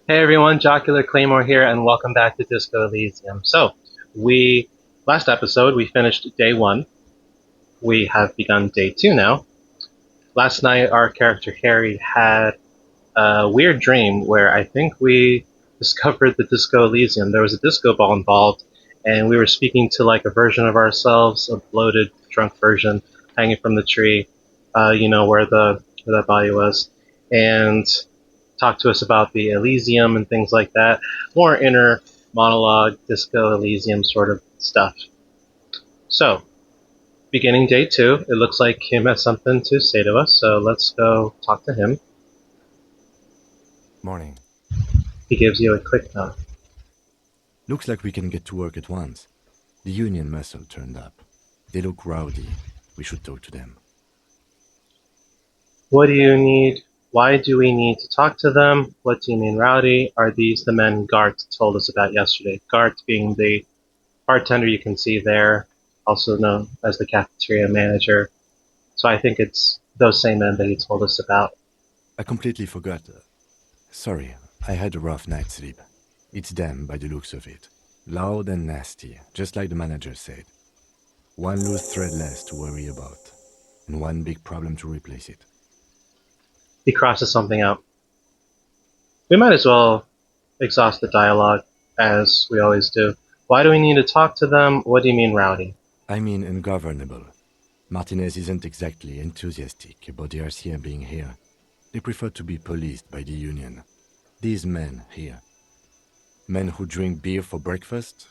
Hey everyone, Jocular Claymore here, and welcome back to Disco Elysium. We last episode we finished day one. We have begun day two now. Last night, our character Harry had a weird dream where I think we discovered the Disco Elysium. There was a disco ball involved, and we were speaking to like a version of ourselves, a bloated, drunk version, hanging from the tree. Where that body was, and talk to us about the Elysium and things like that. More inner monologue, Disco Elysium sort of stuff. So, beginning day two, it looks like Kim has something to say to us, so let's go talk to him. Morning. He gives you a quick nod. Looks like we can get to work at once. The union muscle turned up. They look rowdy. We should talk to them. What do you need? Why do we need to talk to them? What do you mean, rowdy? Are these the men Gart told us about yesterday? Gart being the bartender you can see there, also known as the cafeteria manager. So I think it's those same men that he told us about. I completely forgot. Sorry, I had a rough night's sleep. It's them by the looks of it. Loud and nasty, just like the manager said. One loose thread less to worry about, and one big problem to replace it. He crosses something out. We might as well exhaust the dialogue, as we always do. Why do we need to talk to them? What do you mean, rowdy? I mean ungovernable. Martinez isn't exactly enthusiastic about the RCM being here. They prefer to be policed by the union. These men here. Men who drink beer for breakfast?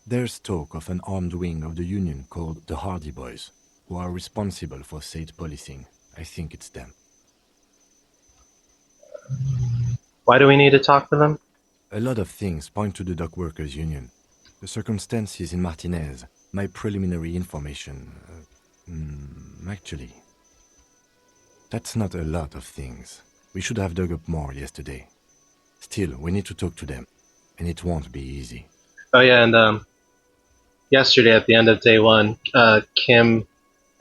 There's talk of an armed wing of the Union called the Hardy Boys, who are responsible for state policing. I think it's them. Why do we need to talk to them? A lot of things point to the Dock Workers Union. The circumstances in Martinez, my preliminary information. Actually, that's not a lot of things. We should have dug up more yesterday. Still, we need to talk to them, and it won't be easy. Oh yeah, and yesterday at the end of day one, Kim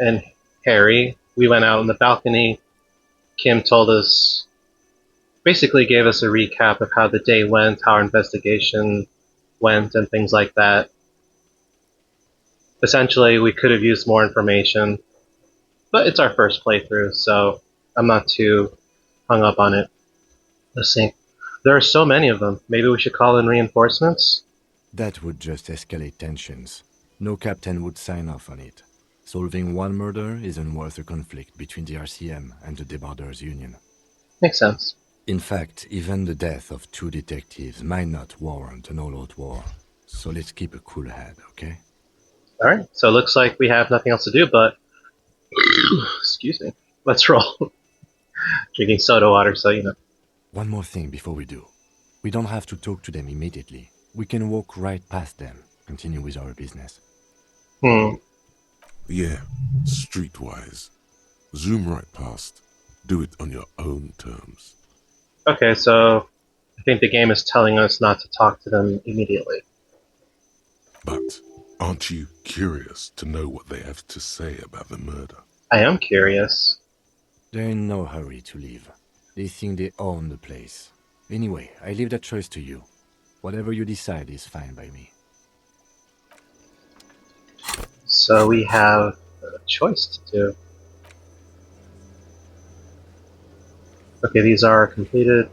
and Harry, we went out on the balcony. Kim told us, basically gave us a recap of how the day went, how our investigation went, and things like that. Essentially, we could have used more information, but it's our first playthrough, so I'm not too hung up on it. Let's see. There are so many of them. Maybe we should call in reinforcements? That would just escalate tensions. No captain would sign off on it. Solving one murder isn't worth a conflict between the RCM and the Debarders Union. Makes sense. In fact, even the death of two detectives might not warrant an all-out war. So let's keep a cool head, okay? Alright, so it looks like we have nothing else to do but excuse me. Let's roll. Drinking soda water, so you know. One more thing before we do. We don't have to talk to them immediately. We can walk right past them, continue with our business. Hmm. Yeah, streetwise. Zoom right past. Do it on your own terms. Okay, so I think the game is telling us not to talk to them immediately. But aren't you curious to know what they have to say about the murder? I am curious. They're in no hurry to leave. They think they own the place. Anyway, I leave that choice to you. Whatever you decide is fine by me. So we have a choice to do. Okay, these are completed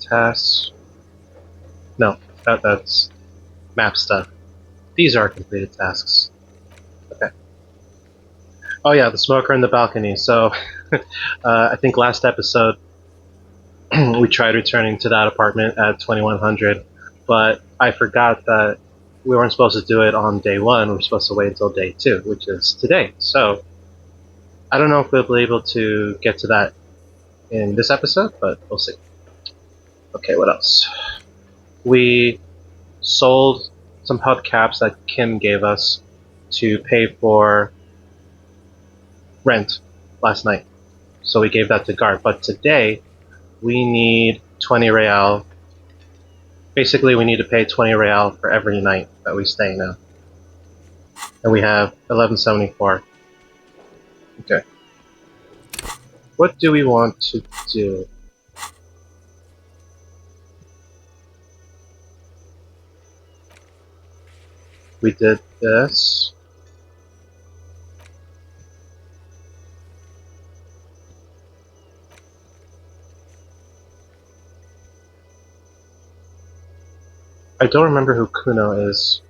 tasks. No, that's map stuff. These are completed tasks. Okay. Oh yeah, the smoker in the balcony. So I think last episode we tried returning to that apartment at 2100, but I forgot that we weren't supposed to do it on day one. We were supposed to wait until day two, which is today. So I don't know if we'll be able to get to that in this episode, but we'll see. Okay, what else? We sold some hubcaps that Kim gave us to pay for rent last night. So we gave that to Gart. But today we need 20 real. Basically, we need to pay 20 real for every night that we stay now. And we have 1174. Okay. What do we want to do? We did this. I don't remember who Kuno is.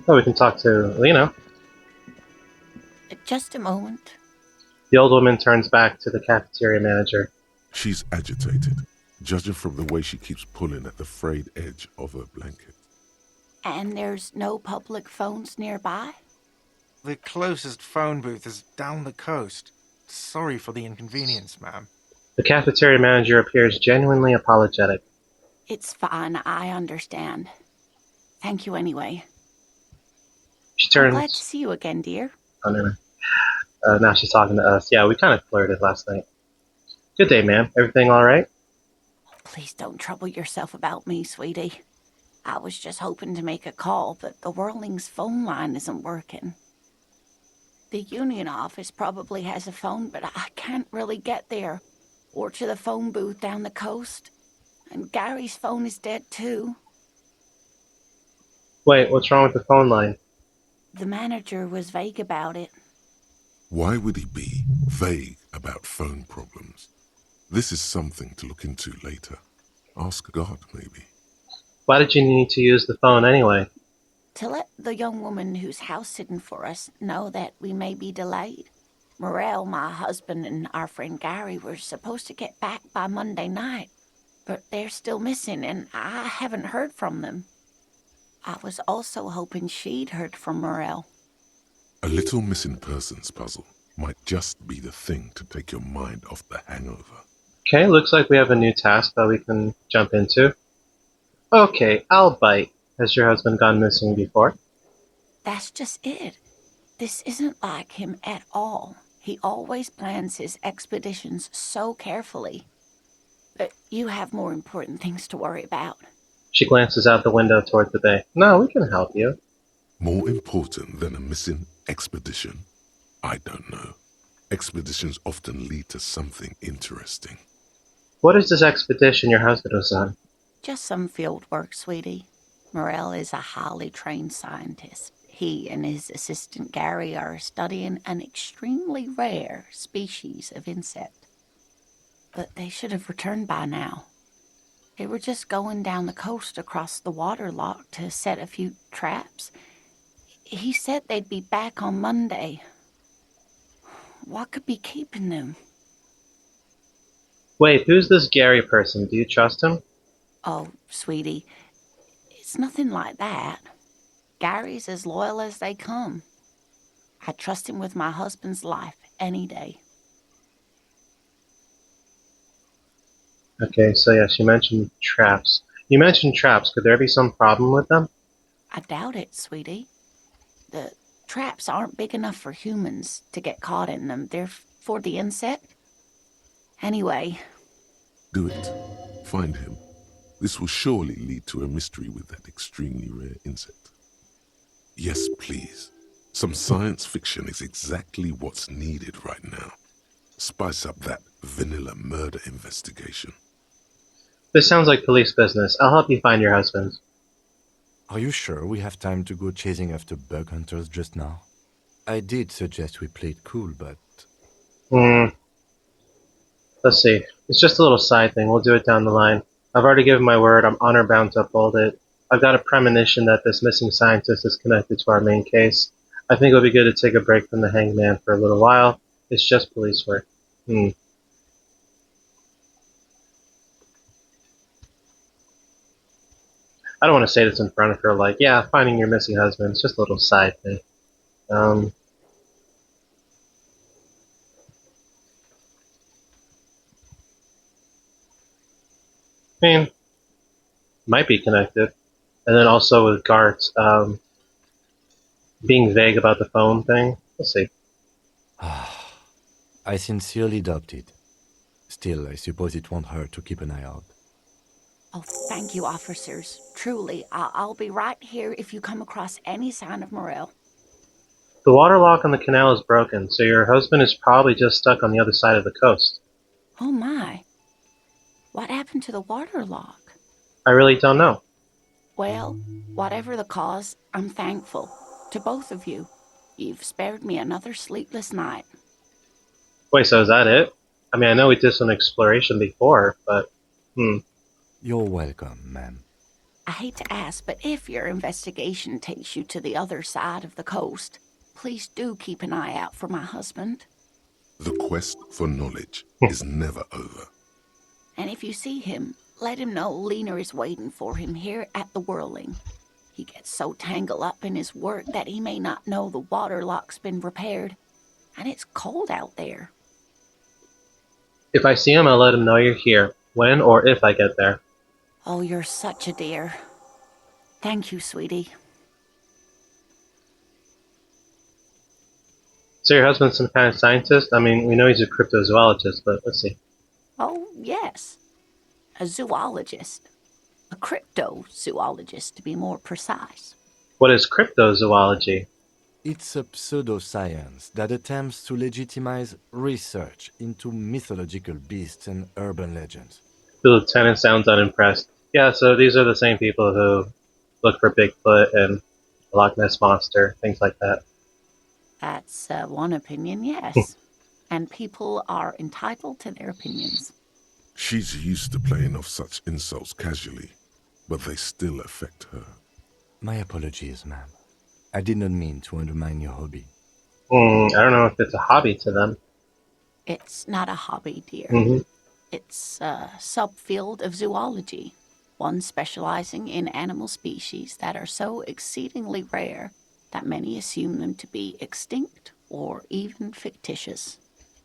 Oh, we can talk to Lena. Just a moment. The old woman turns back to the cafeteria manager. She's agitated, judging from the way she keeps pulling at the frayed edge of her blanket. And there's no public phones nearby? The closest phone booth is down the coast. Sorry for the inconvenience, ma'am. The cafeteria manager appears genuinely apologetic. It's fine, I understand. Thank you anyway. She I'm glad to turns. see you again, dear. Oh, no, no. Now she's talking to us. Yeah, we kind of flirted last night. Good day, ma'am. Everything all right? Please don't trouble yourself about me, sweetie. I was just hoping to make a call, but the Whirling's phone line isn't working. The union office probably has a phone, but I can't really get there. Or to the phone booth down the coast. And Gary's phone is dead too. Wait, what's wrong with the phone line? The manager was vague about it. Why would he be vague about phone problems? This is something to look into later. Ask God, maybe. Why did you need to use the phone anyway? To let the young woman who's house-sitting for us know that we may be delayed. Morel, my husband, and our friend Gary were supposed to get back by Monday night, but they're still missing, and I haven't heard from them. I was also hoping she'd heard from Morel. A little missing persons puzzle might just be the thing to take your mind off the hangover. Okay, looks like we have a new task that we can jump into. Okay, I'll bite. Has your husband gone missing before? That's just it. This isn't like him at all. He always plans his expeditions so carefully. But you have more important things to worry about. She glances out the window toward the bay. No, we can help you. More important than a missing expedition? I don't know. Expeditions often lead to something interesting. What is this expedition your husband was on? Just some field work, sweetie. Morel is a highly trained scientist. He and his assistant Gary are studying an extremely rare species of insect. But they should have returned by now. They were just going down the coast across the water lock to set a few traps. He said they'd be back on Monday. What could be keeping them? Wait, who's this Gary person? Do you trust him? Oh, sweetie, it's nothing like that. Gary's as loyal as they come. I trust him with my husband's life any day. Okay, so yeah, she mentioned traps. You mentioned traps. Could there be some problem with them? I doubt it, sweetie. The traps aren't big enough for humans to get caught in them. They're for the insect. Anyway. Do it. Find him. This will surely lead to a mystery with that extremely rare insect. Yes, please. Some science fiction is exactly what's needed right now. Spice up that vanilla murder investigation. This sounds like police business. I'll help you find your husband. Are you sure we have time to go chasing after bug hunters just now? I did suggest we play it cool, but... Let's see. It's just a little side thing. We'll do it down the line. I've already given my word. I'm honor bound to uphold it. I've got a premonition that this missing scientist is connected to our main case. I think it would be good to take a break from the hangman for a little while. It's just police work. I don't want to say this in front of her, like, yeah, finding your missing husband. It's just a little side thing. I mean, might be connected. And then also with Gart, being vague about the phone thing. Let's see. I sincerely doubt it. Still, I suppose it won't hurt to keep an eye out. Oh, thank you, officers. Truly, I'll be right here if you come across any sign of Morel. The water lock on the canal is broken, so your husband is probably just stuck on the other side of the coast. Oh my. What happened to the water lock? I really don't know. Well, whatever the cause, I'm thankful. To both of you. You've spared me another sleepless night. Wait, so is that it? I mean, I know we did some exploration before, but You're welcome, ma'am. I hate to ask, but if your investigation takes you to the other side of the coast, please do keep an eye out for my husband. The quest for knowledge is never over. And if you see him, let him know Lena is waiting for him here at the Whirling. He gets so tangled up in his work that he may not know the water lock's been repaired, and it's cold out there. if I see him, I'll let him know you're here, when or if I get there. Oh, you're such a dear. Thank you, sweetie. So your husband's some kind of scientist? I mean, we know he's a cryptozoologist, but let's see. Oh, yes. A zoologist. A cryptozoologist, to be more precise. What is cryptozoology? It's a pseudoscience that attempts to legitimize research into mythological beasts and urban legends. The lieutenant sounds unimpressed. Yeah, so these are the same people who look for Bigfoot and the Loch Ness Monster, things like that. That's one opinion, yes. And people are entitled to their opinions. She's used to playing off such insults casually, but they still affect her. My apologies, ma'am. I did not mean to undermine your hobby. I don't know if it's a hobby to them. It's not a hobby, dear. hmm It's a subfield of zoology, one specializing in animal species that are so exceedingly rare that many assume them to be extinct or even fictitious.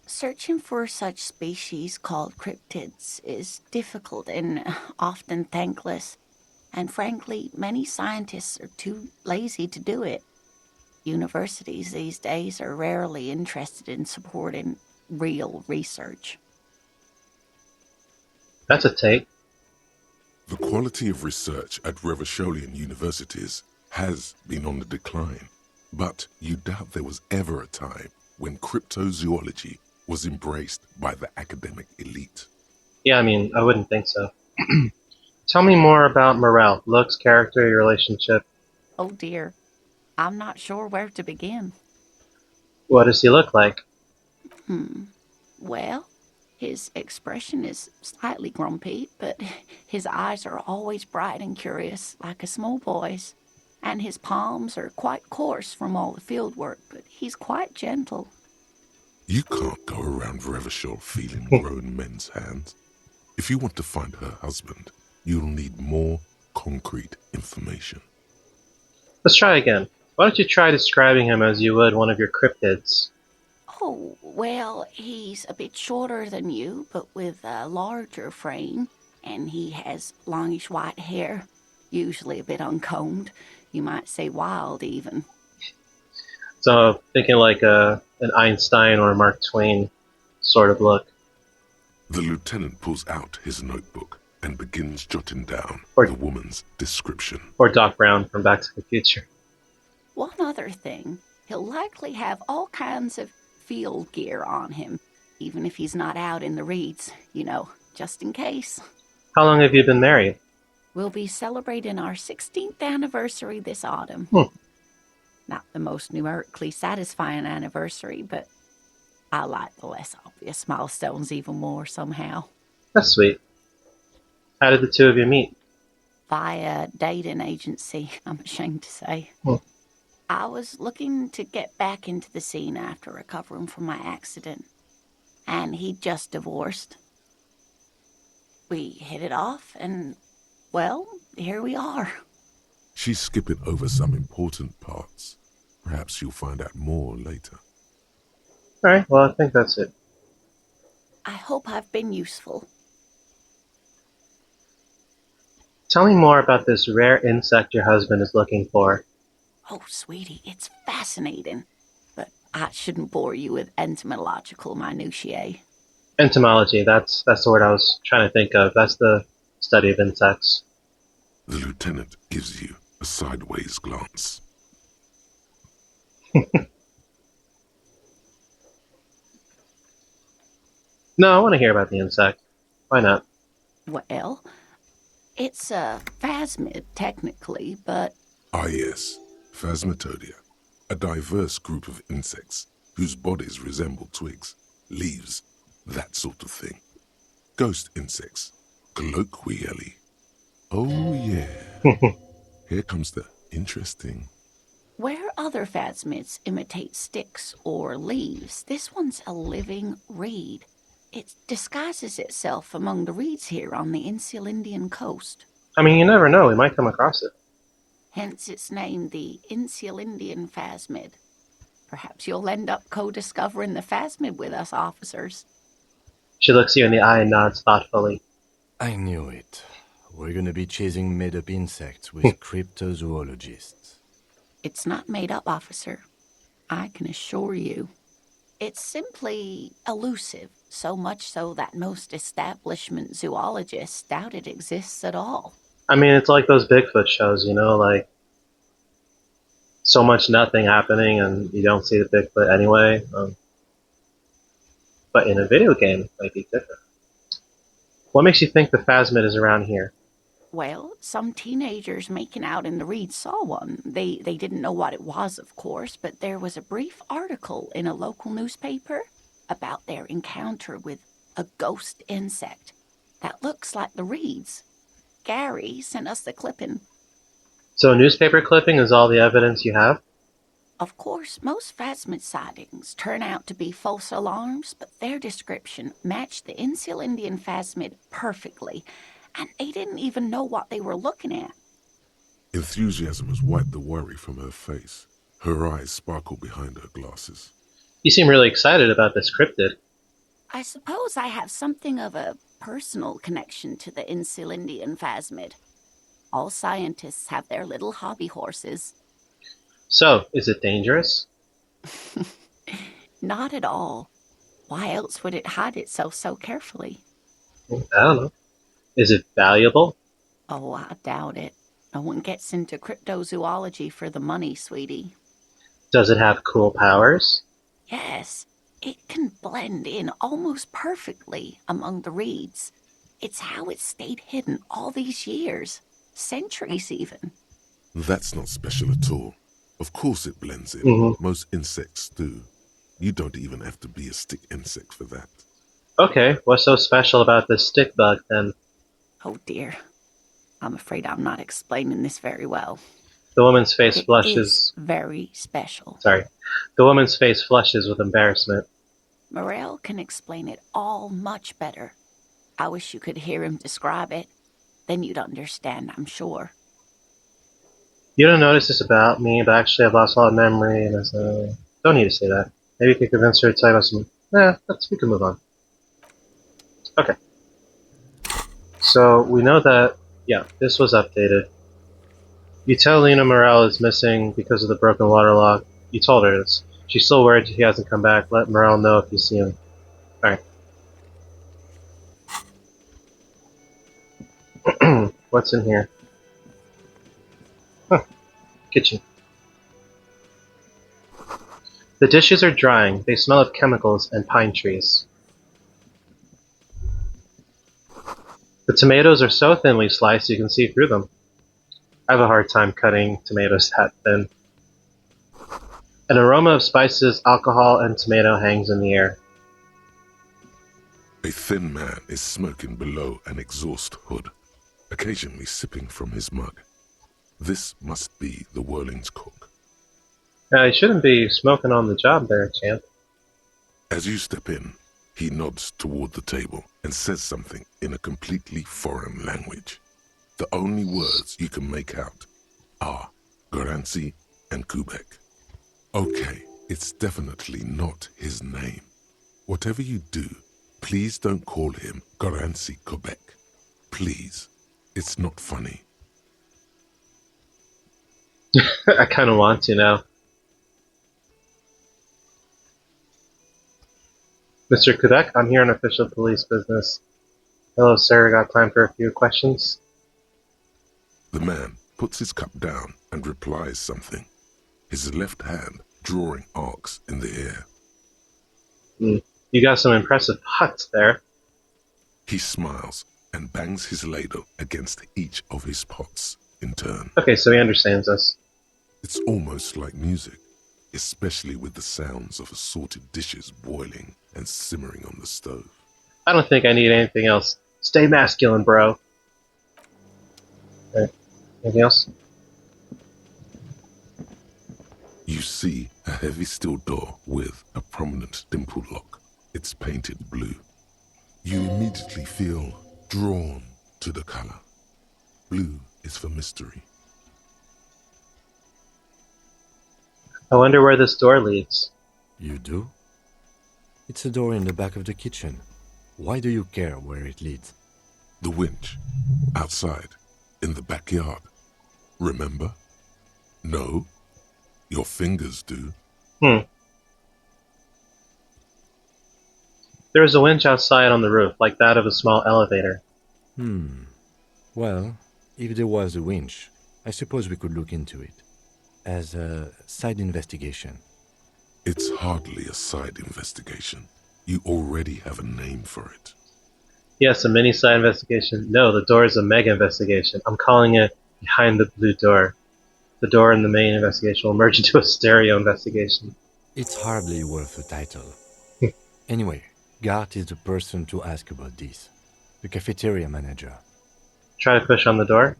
Searching for such species called cryptids is difficult and often thankless, and frankly, many scientists are too lazy to do it. Universities these days are rarely interested in supporting real research. That's a take. The quality of research at Revacholian universities has been on the decline, but you doubt there was ever a time when cryptozoology was embraced by the academic elite. Yeah, I mean, I wouldn't think so. Tell me more about Morel. Looks, character, your relationship. Oh dear, I'm not sure where to begin. What does he look like? Well, his expression is slightly grumpy, but his eyes are always bright and curious, like a small boy's. And his palms are quite coarse from all the field work, but he's quite gentle. You can't go around Revachol feeling grown men's hands. If you want to find her husband, you'll need more concrete information. Let's try again. Why don't you try describing him as you would one of your cryptids? Oh, well, he's a bit shorter than you, but with a larger frame, and he has longish white hair, usually a bit uncombed. You might say wild, even. So thinking like an Einstein or Mark Twain sort of look. The lieutenant pulls out his notebook and begins jotting down Or- the woman's description. Or Doc Brown from Back to the Future. One other thing, he'll likely have all kinds of field gear on him, even if he's not out in the reeds, just in case. How long have you been married? We'll be celebrating our 16th anniversary this autumn. Not the most numerically satisfying anniversary, but I like the less obvious milestones even more somehow. That's sweet. How did the two of you meet? Via dating agency, I'm ashamed to say. Hmm. I was looking to get back into the scene after recovering from my accident, and he'd just divorced. We hit it off, and, well, here we are. She's skipping over some important parts. Perhaps you'll find out more later. Alright, well, I think that's it. I hope I've been useful. Tell me more about this rare insect your husband is looking for. Oh, sweetie, it's fascinating, but I shouldn't bore you with entomological minutiae. Entomology, that's the word I was trying to think of. That's the study of insects. The lieutenant gives you a sideways glance. No, I want to hear about the insect. Why not? Well, it's a phasmid, technically, but Ah yes, Phasmatodia, a diverse group of insects whose bodies resemble twigs, leaves, that sort of thing. Ghost insects, colloquially. Oh yeah, here comes the interesting. where other phasmids imitate sticks or leaves, this one's a living reed. It disguises itself among the reeds here on the Insulindian coast. I mean, you never know. We might come across it. Hence its name, the Insulindian phasmid. Perhaps you'll end up co-discovering the phasmid with us, officers. She looks you in the eye and nods thoughtfully. I knew it. We're gonna be chasing made-up insects with cryptozoologists. It's not made up, officer. I can assure you. It's simply elusive, so much so that most establishment zoologists doubt it exists at all. I mean, it's like those Bigfoot shows, like so much nothing happening and you don't see the Bigfoot anyway. But in a video game, it might be different. What makes you think the phasmid is around here? Well, some teenagers making out in the reeds saw one. They didn't know what it was, of course, but there was a brief article in a local newspaper about their encounter with a ghost insect that looks like the reeds. Gary sent us the clipping. So a newspaper clipping is all the evidence you have? Of course, most phasmid sightings turn out to be false alarms, but their description matched the Insulindian phasmid perfectly, and they didn't even know what they were looking at. Enthusiasm has wiped the worry from her face. Her eyes sparkle behind her glasses. You seem really excited about this cryptid. I suppose I have something of a personal connection to the Insulindian phasmid. All scientists have their little hobby horses. So, is it dangerous? Not at all. Why else would it hide itself so carefully? I don't know. Is it valuable? Oh, I doubt it. No one gets into cryptozoology for the money, sweetie. Does it have cool powers? Yes, it can blend in almost perfectly among the reeds. It's how it stayed hidden all these years, centuries even. That's not special at all. Of course it blends in. Most insects do. You don't even have to be a stick insect for that. Okay, what's so special about this stick bug then? Oh dear. I'm afraid I'm not explaining this very well. The woman's face It flushes. is very special. Sorry. The woman's face flushes with embarrassment. Morel can explain it all much better. I wish you could hear him describe it. Then you'd understand, I'm sure. You don't notice this about me, but actually I've lost all memory and don't need to say that. Maybe you could convince her to tell us some. We can move on. Okay. So we know that, this was updated. You tell Lena Morel is missing because of the broken water lock. You told her this. She's still worried he hasn't come back. Let Morel know if you see him. Alright. What's in here? Huh. Kitchen. The dishes are drying. They smell of chemicals and pine trees. The tomatoes are so thinly sliced you can see through them. I have a hard time cutting tomatoes that thin. An aroma of spices, alcohol, and tomato hangs in the air. A thin man is smoking below an exhaust hood, occasionally sipping from his mug. This must be the Whirling's cook. You shouldn't be smoking on the job there, champ. As you step in, he nods toward the table and says something in a completely foreign language. The only words you can make out are Garancy and Kubek. Okay, it's definitely not his name. Whatever you do, please don't call him Garancy Kubek. Please, it's not funny. I kind of want to now. Mr. Kubek, I'm here on official police business. Hello, sir. Got time for a few questions? The man puts his cup down and replies something, his left hand drawing arcs in the air. You got some impressive huts there. He smiles and bangs his ladle against each of his pots in turn. Okay, so he understands us. It's almost like music, especially with the sounds of assorted dishes boiling and simmering on the stove. I don't think I need anything else. Stay masculine, bro. Okay. Anything else? You see a heavy steel door with a prominent dimple lock. It's painted blue. You immediately feel drawn to the color. Blue is for mystery. I wonder where this door leads. You do? It's a door in the back of the kitchen. Why do you care where it leads? The winch. Outside. In the backyard. Remember? No? Your fingers do. There is a winch outside on the roof, like that of a small elevator. Well, if there was a winch, I suppose we could look into it. As a side investigation. It's hardly a side investigation. You already have a name for it. Yes, a mini side investigation. No, the door is a mega investigation. I'm calling it behind the blue door. The door in the main investigation will merge into a stereo investigation. It's hardly worth a title. Anyway, Gart is the person to ask about this. The cafeteria manager. Try to push on the door.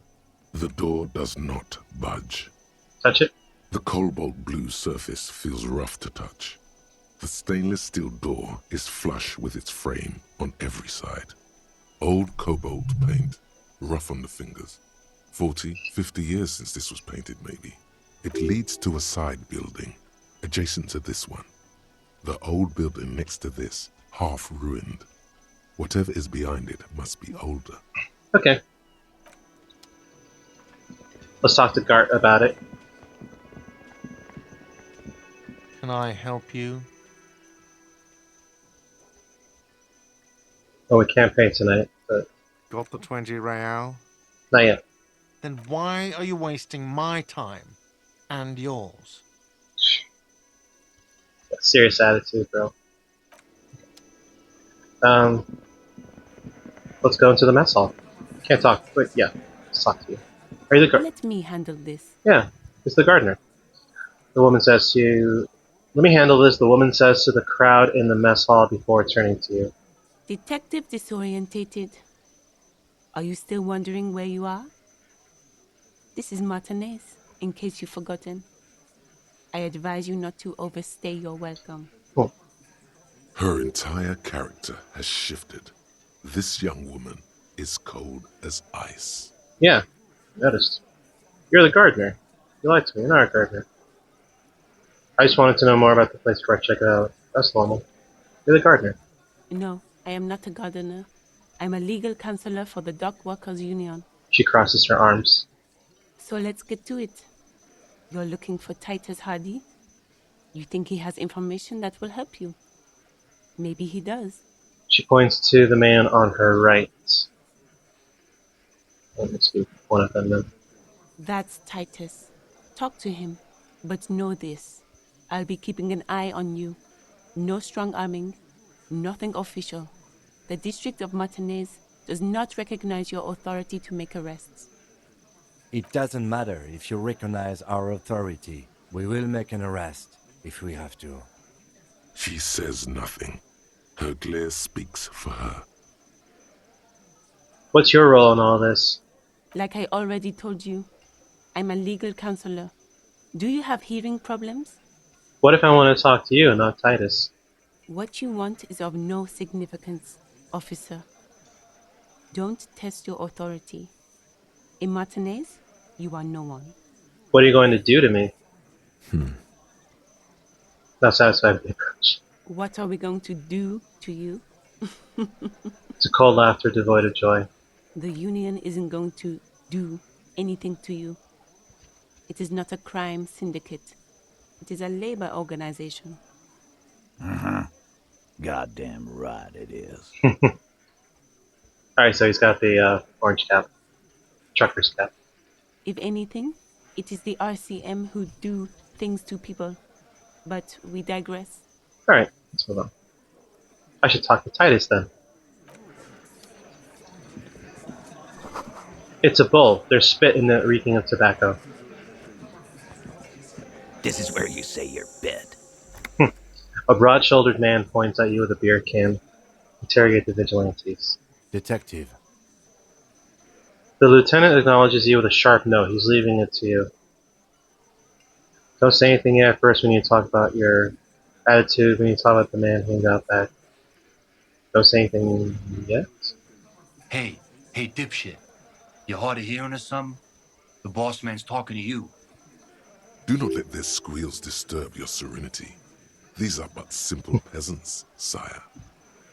The door does not budge. Touch it. The cobalt blue surface feels rough to touch. The stainless steel door is flush with its frame on every side. Old cobalt paint, rough on the fingers. 40, 50 years since this was painted, maybe. It leads to a side building, adjacent to this one. The old building next to this, half ruined. Whatever is behind it must be older. Okay. Let's talk to Gart about it. Can I help you? Well, we can't paint tonight, but Got the 20 real? not yet. Then why are you wasting my time and yours? Serious attitude, bro. Let's go into the mess hall. Can't talk. Wait, yeah. Let's talk to you. Are you the gardener? Let me handle this. Yeah, it's the gardener. The woman says to you, "Let me handle this," the woman says to the crowd in the mess hall before turning to you. Detective disorientated. Are you still wondering where you are? This is Martinez, in case you've forgotten. I advise you not to overstay your welcome. Oh, Her entire character has shifted. This young woman is cold as ice. yeah, noticed. You're the gardener. You lied to me. You're not a gardener. I just wanted to know more about the place before I check it out. That's normal. You're the gardener. No, I am not a gardener. I'm a legal counselor for the Dock Workers Union. She crosses her arms. So let's get to it. You're looking for Titus Hardy? You think he has information that will help you? Maybe he does. She points to the man on her right. Let me speak one of them then. That's Titus. Talk to him. But know this. I'll be keeping an eye on you. No strong arming. Nothing official. The District of Martinez does not recognize your authority to make arrests. It doesn't matter if you recognize our authority. We will make an arrest if we have to. She says nothing. Her glare speaks for her. What's your role in all this? Like I already told you, I'm a legal counselor. Do you have hearing problems? What if I want to talk to you and not Titus? What you want is of no significance, officer. Don't test your authority. In Martinez, you are no one. What are you going to do to me? Not satisfied with the approach. What are we going to do to you? It's a cold laughter devoid of joy. The union isn't going to do anything to you. It is not a crime syndicate. It is a labor organization. Goddamn right it is. Alright, so he's got the orange cap. Trucker's cap. If anything, it is the RCM who do things to people. But we digress. Alright, let's move on. I should talk to Titus then. It's a bull. There's spit in it reeking of tobacco. This is where you say your bit. A broad-shouldered man points at you with a beer can. Interrogate the vigilantes. Detective, The lieutenant acknowledges you with a sharp note. He's leaving it to you. Don't say anything yet. First, we need to talk about your attitude. We need to talk about the man hanged out back. Don't say anything yet. Hey, dipshit. You hard of hearing or something? The boss man's talking to you. Do not let their squeals disturb your serenity. These are but simple peasants, sire.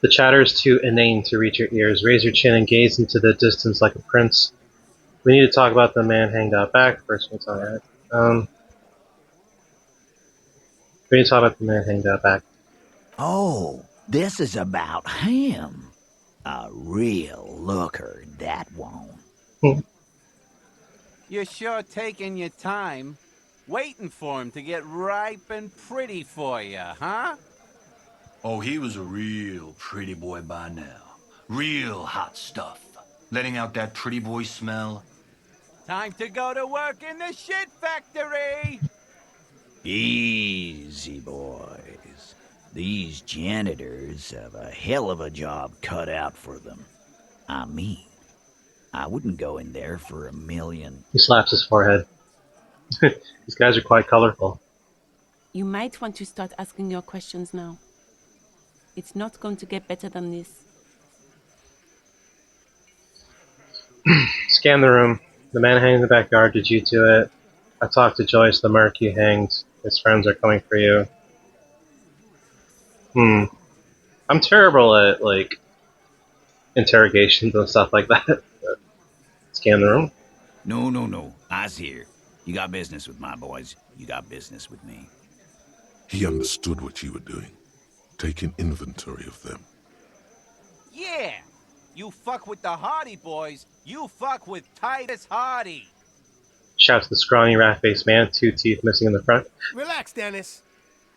The chatter is too inane to reach your ears. Raise your chin and gaze into the distance like a prince. We need to talk about the man hanged out back. First, we need to talk about we need to talk about the man hanged out back. Oh, this is about him. A real looker, that one. You're sure taking your time, waiting for him to get ripe and pretty for you, huh? Oh, he was a real pretty boy by now. Real hot stuff. Letting out that pretty boy smell. Time to go to work in the shit factory! Easy, boys. These janitors have a hell of a job cut out for them. I mean, I wouldn't go in there for $1 million. He slaps his forehead. These guys are quite colorful. You might want to start asking your questions now. It's not going to get better than this. Scan the room. The man hanged in the backyard did you to it. I talked to Joyce, the merc you hanged. His friends are coming for you. I'm terrible at, like, interrogations and stuff like that. Scan the room. No. I's here. You got business with my boys. You got business with me. He understood what you were doing, taking inventory of them. Yeah! You fuck with the Hardy boys, you fuck with Titus Hardy! Shouts the scrawny rat-faced man, 2 teeth missing in the front. Relax, Dennis.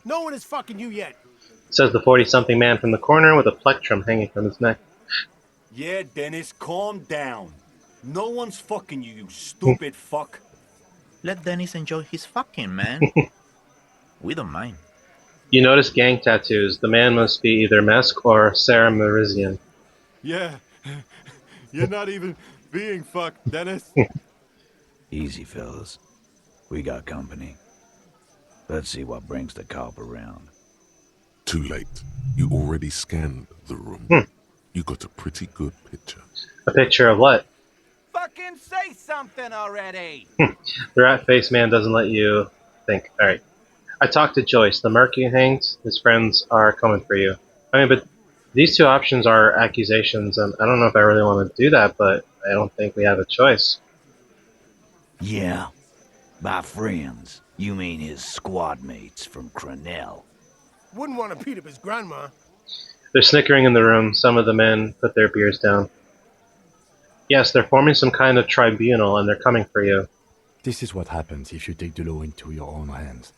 No one is fucking you yet. Says the 40-something man from the corner with a plectrum hanging from his neck. Yeah, Dennis, calm down. No one's fucking you, you stupid fuck. Let Dennis enjoy his fucking, man. We don't mind. You notice gang tattoos. The man must be either Mesk or Sarah Merizian. Yeah, you're not even being fucked, Dennis. Easy, fellas. We got company. Let's see what brings the cop around. Too late. You already scanned the room. You got a pretty good picture. A picture of what? Fucking say something already! The rat-faced man doesn't let you think. Alright. I talked to Joyce, the merc you hanged. His friends are coming for you. I mean, but these two options are accusations, and I don't know if I really want to do that, but I don't think we have a choice. Yeah. By friends, you mean his squad mates from Cronell. Wouldn't want to beat up his grandma. They're snickering in the room. Some of the men put their beers down. Yes, they're forming some kind of tribunal, and they're coming for you. this is what happens if you take the law into your own hands.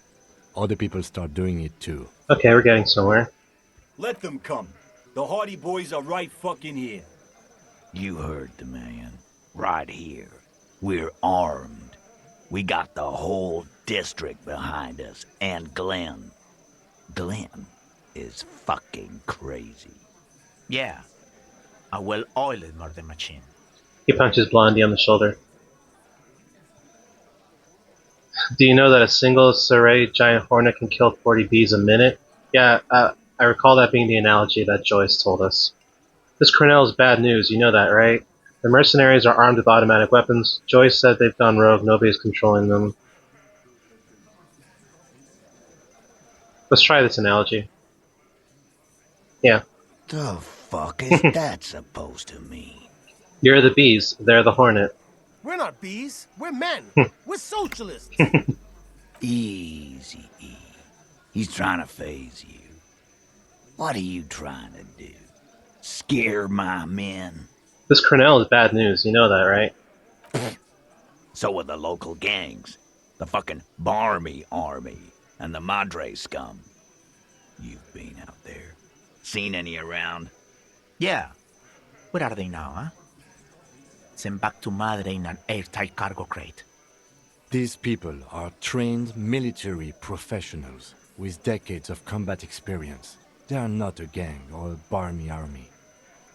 Other people start doing it too. Okay, we're getting somewhere. Let them come. The Hardy boys are right fucking here. You heard the man. Right here. We're armed. We got the whole district behind us. And Glenn. Glenn is fucking crazy. Yeah. A well-oiled murder machine. He punches Blondie on the shoulder. Do you know that a single Saray giant hornet can kill 40 bees a minute? Yeah, I recall that being the analogy that Joyce told us. This Cornell is bad news, you know that, right? The mercenaries are armed with automatic weapons. Joyce said they've gone rogue, nobody's controlling them. Let's try this analogy. Yeah. The fuck is that supposed to mean? You're the bees, they're the hornet. We're not bees. We're men. We're socialists. Easy, E. He's trying to phase you. What are you trying to do? Scare my men? This Cornell is bad news, you know that, right? So are the local gangs. The fucking Barmy Army and the Madre scum. You've been out there. Seen any around? Yeah. Where are they now, huh? sent back to Madre in an airtight cargo crate. These people are trained military professionals with decades of combat experience. They are not a gang or a barmy army.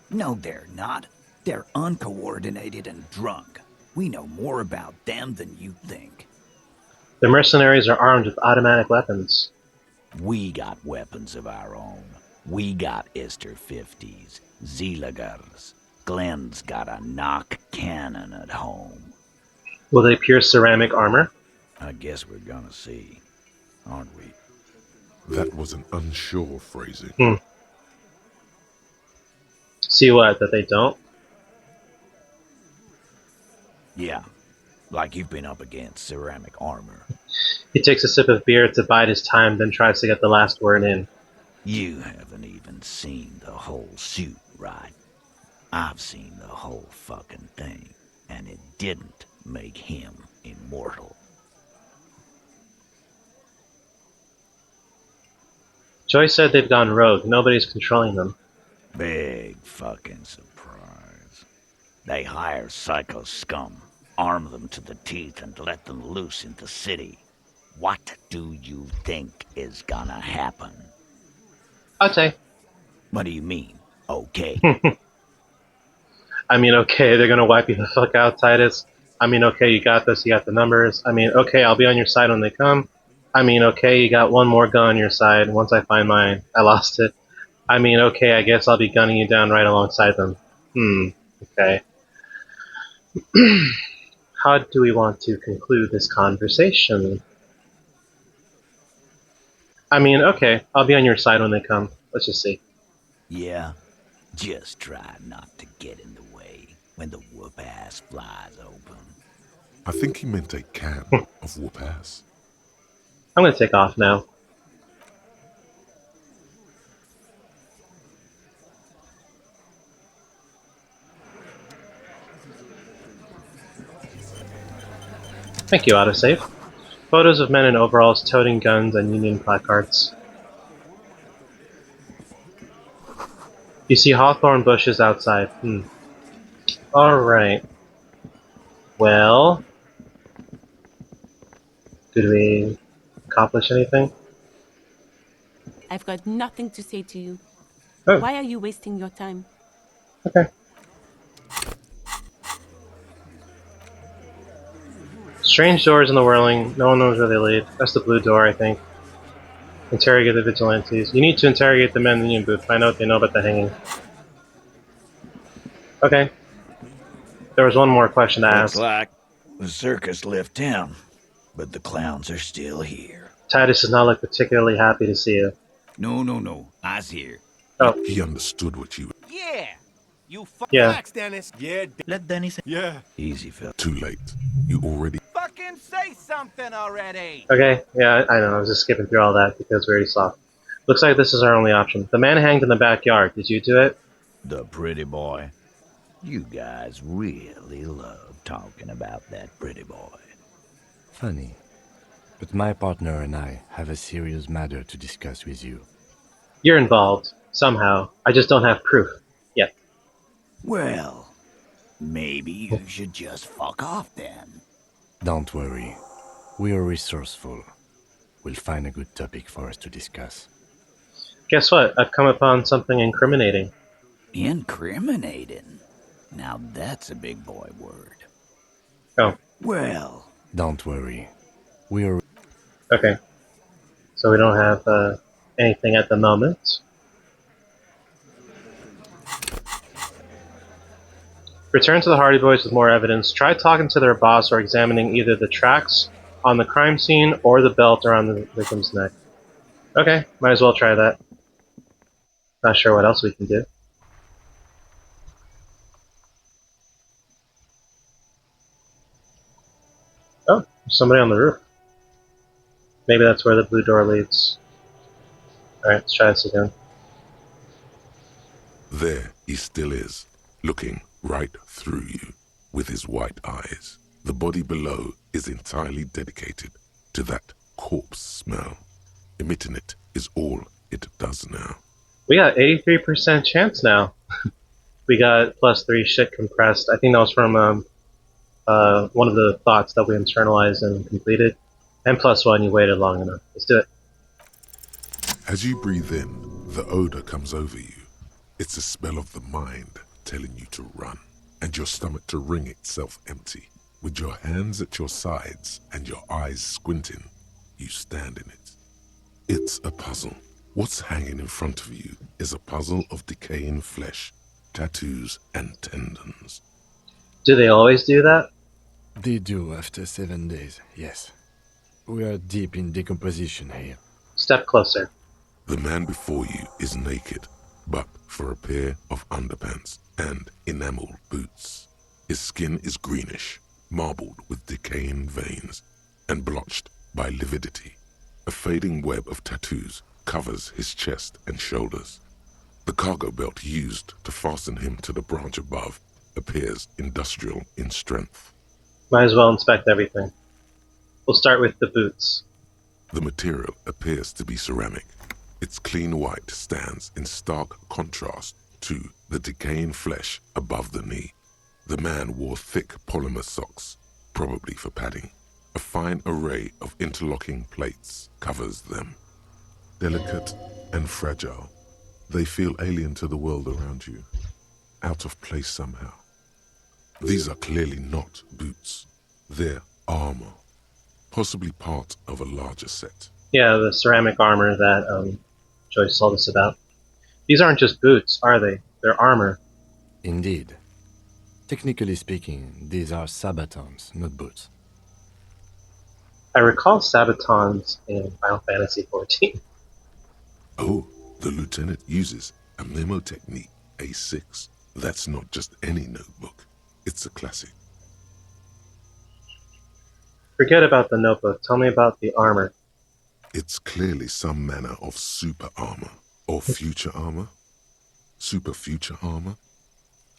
No, they're not. They're uncoordinated and drunk. We know more about them than you think. The mercenaries are armed with automatic weapons. We got weapons of our own. We got Ister 50s, Zeelagers. Glenn's got a knock cannon at home. Will they pierce ceramic armor? I guess we're gonna see, aren't we? That was an unsure phrasing. See what? That they don't? Yeah, like you've been up against ceramic armor. He takes a sip of beer to bide his time, then tries to get the last word in. You haven't even seen the whole suit, right? I've seen the whole fucking thing, and it didn't make him immortal. Joyce said they've gone rogue. Nobody's controlling them. Big fucking surprise. They hire psycho scum, arm them to the teeth, and let them loose in the city. What do you think is gonna happen? Okay. What do you mean, okay? I mean, okay, they're gonna wipe you the fuck out, Titus. I mean, okay, you got this, you got the numbers. I mean, okay, I'll be on your side when they come. I mean, okay, you got one more gun on your side. Once I find mine, I lost it. I mean, okay, I guess I'll be gunning you down right alongside them. Okay. How do we want to conclude this conversation? I mean, okay, I'll be on your side when they come. Let's just see. Yeah? Just try not to get in the way when the whoop-ass flies open. I think he meant a can of whoop-ass. I'm gonna take off now. Thank you, autosave. Photos of men in overalls toting guns and Union placards. You see hawthorn bushes outside. Alright. Well, did we accomplish anything? I've got nothing to say to you. Oh. Why are you wasting your time? Okay. Strange doors in the whirling. No one knows where they lead. That's the blue door, I think. Interrogate the vigilantes. You need to interrogate the men in the union booth. Find out what they know about the hanging. Okay. There was one more question to Looks ask. like the circus left town, but the clowns are still here. Titus does not look particularly happy to see you. No. I's here. Oh. He understood what you... Yeah! You Yeah. Relax, Dennis. Yeah, Let Dennis... yeah. Easy, fella. Too late. You already... fucking say something already! Okay, yeah, I know. I was just skipping through all that because we already saw. Looks like this is our only option. The man hanged in the backyard. Did you do it? The pretty boy. You guys really love talking about that pretty boy. Funny. But my partner and I have a serious matter to discuss with you. You're involved. Somehow. I just don't have proof. Yet. Well, maybe you should just fuck off then. Don't worry. We are resourceful. We'll find a good topic for us to discuss. Guess what? I've come upon something incriminating. Incriminating? Now that's a big boy word. Oh. Well. Don't worry. We are... Okay. So we don't have anything at the moment. Return to the Hardy Boys with more evidence. Try talking to their boss or examining either the tracks on the crime scene or the belt around the victim's neck. Okay, might as well try that. Not sure what else we can do. Oh, there's somebody on the roof. Maybe that's where the blue door leads. Alright, let's try this again. There he still is, looking right through you with his white eyes. The body below is entirely dedicated to that corpse smell. Emitting it is all it does now. We got 83% chance now. We got +3 shit compressed. I think that was from one of the thoughts that we internalized and completed. And +1, you waited long enough. Let's do it. As you breathe in, the odor comes over you. It's a spell of the mind telling you to run, and your stomach to wring itself empty. With your hands at your sides and your eyes squinting, you stand in it. It's a puzzle. What's hanging in front of you is a puzzle of decaying flesh, tattoos, and tendons. Do they always do that? They do after 7 days, yes. We are deep in decomposition here. Step closer. The man before you is naked, but for a pair of underpants and enameled boots. His skin is greenish, marbled with decaying veins, and blotched by lividity. A fading web of tattoos covers his chest and shoulders. The cargo belt used to fasten him to the branch above appears industrial in strength. Might as well inspect everything. We'll start with the boots. The material appears to be ceramic. Its clean white stands in stark contrast to the decaying flesh above the knee. The man wore thick polymer socks, probably for padding. A fine array of interlocking plates covers them. Delicate and fragile, they feel alien to the world around you, out of place somehow. These are clearly not boots. They're armor, possibly part of a larger set. Yeah, the ceramic armor that Joyce told us about. These aren't just boots, are they? They're armor. Indeed. Technically speaking, these are sabatons, not boots. I recall sabatons in Final Fantasy XIV. Oh, the lieutenant uses a memo technique, A6. That's not just any notebook. It's a classic. Forget about the notebook. Tell me about the armor. It's clearly some manner of super armor. Or future armor. Super future armor.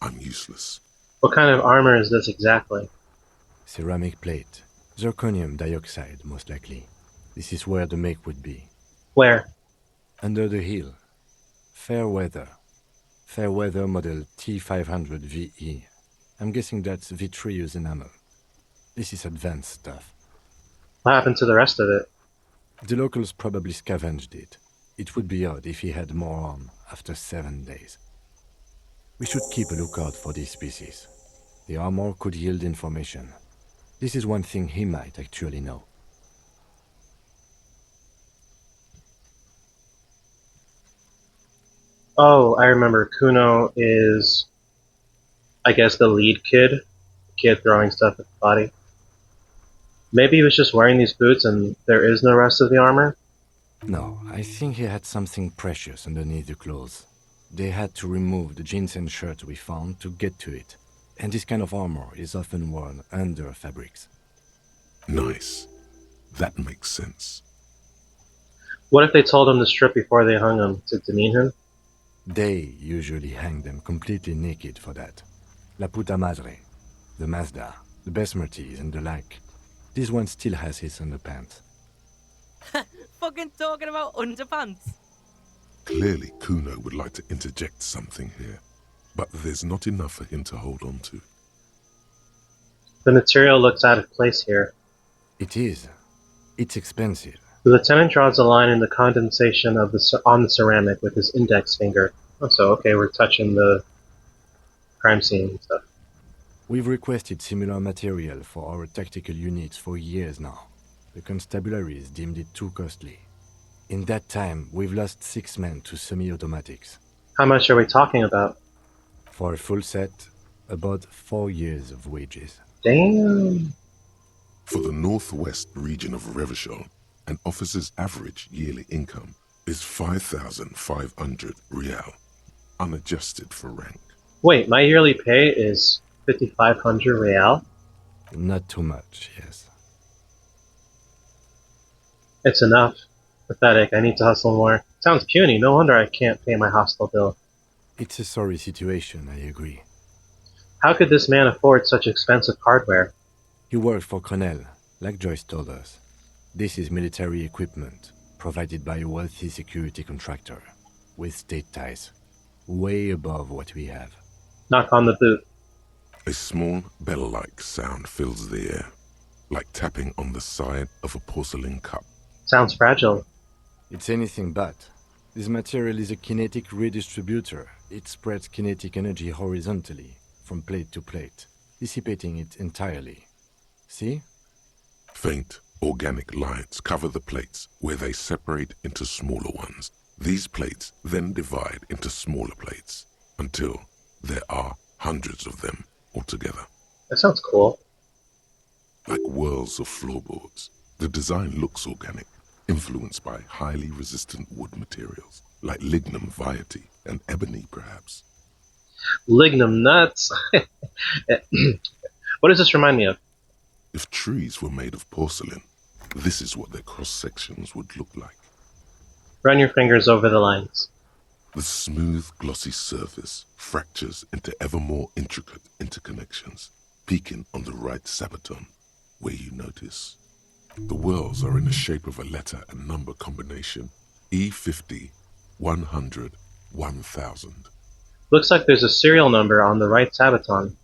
I'm useless. What kind of armor is this exactly? Ceramic plate. Zirconium dioxide, most likely. This is where the make would be. Where? Under the hill. Fair weather. Fair weather model T500 VE. I'm guessing that's vitreous enamel. This is advanced stuff. What happened to the rest of it? The locals probably scavenged it. It would be odd if he had more on after 7 days. We should keep a lookout for this species. The armor could yield information. This is one thing he might actually know. Oh, I remember. Kuno is, I guess, the lead kid. The kid throwing stuff at the body. Maybe he was just wearing these boots and there is no rest of the armor? No, I think he had something precious underneath the clothes. They had to remove the jeans and shirts we found to get to it. And this kind of armor is often worn under fabrics. Nice. That makes sense. What if they told him to strip before they hung him to demean him? They usually hang them completely naked for that. La puta madre, the Mazda, the Besmerties and the like. This one still has his underpants. Fucking talking about underpants. Clearly, Kuno would like to interject something here, but there's not enough for him to hold on to. The material looks out of place here. It is. It's expensive. The lieutenant draws a line in the condensation of on the ceramic with his index finger. Oh, so okay, we're touching the crime scene and stuff. We've requested similar material for our tactical units for years now. The constabularies deemed it too costly. In that time, we've lost 6 men to semi-automatics. How much are we talking about? For a full set, about 4 years of wages. Damn. For the northwest region of Revachol, an officer's average yearly income is 5,500 real, unadjusted for rank. Wait, my yearly pay is 5,500 real? Not too much, yes. It's enough. Pathetic. I need to hustle more. Sounds puny. No wonder I can't pay my hostel bill. It's a sorry situation, I agree. How could this man afford such expensive hardware? He worked for Cronel, like Joyce told us. This is military equipment, provided by a wealthy security contractor, with state ties, way above what we have. Knock on the booth. A small bell-like sound fills the air, like tapping on the side of a porcelain cup. Sounds fragile. It's anything but. This material is a kinetic redistributor. It spreads kinetic energy horizontally, from plate to plate, dissipating it entirely. See? Faint, organic lines cover the plates where they separate into smaller ones. These plates then divide into smaller plates until there are hundreds of them altogether. That sounds cool. Like whirls of floorboards, the design looks organic, influenced by highly resistant wood materials, like lignum vitae and ebony perhaps. Lignum nuts. What does this remind me of? If trees were made of porcelain, this is what their cross-sections would look like. Run your fingers over the lines. The smooth, glossy surface fractures into ever more intricate interconnections, peaking on the right sabaton, where you notice. The whirls are in the shape of a letter and number combination, E50, 100, 1000. Looks like there's a serial number on the right sabaton.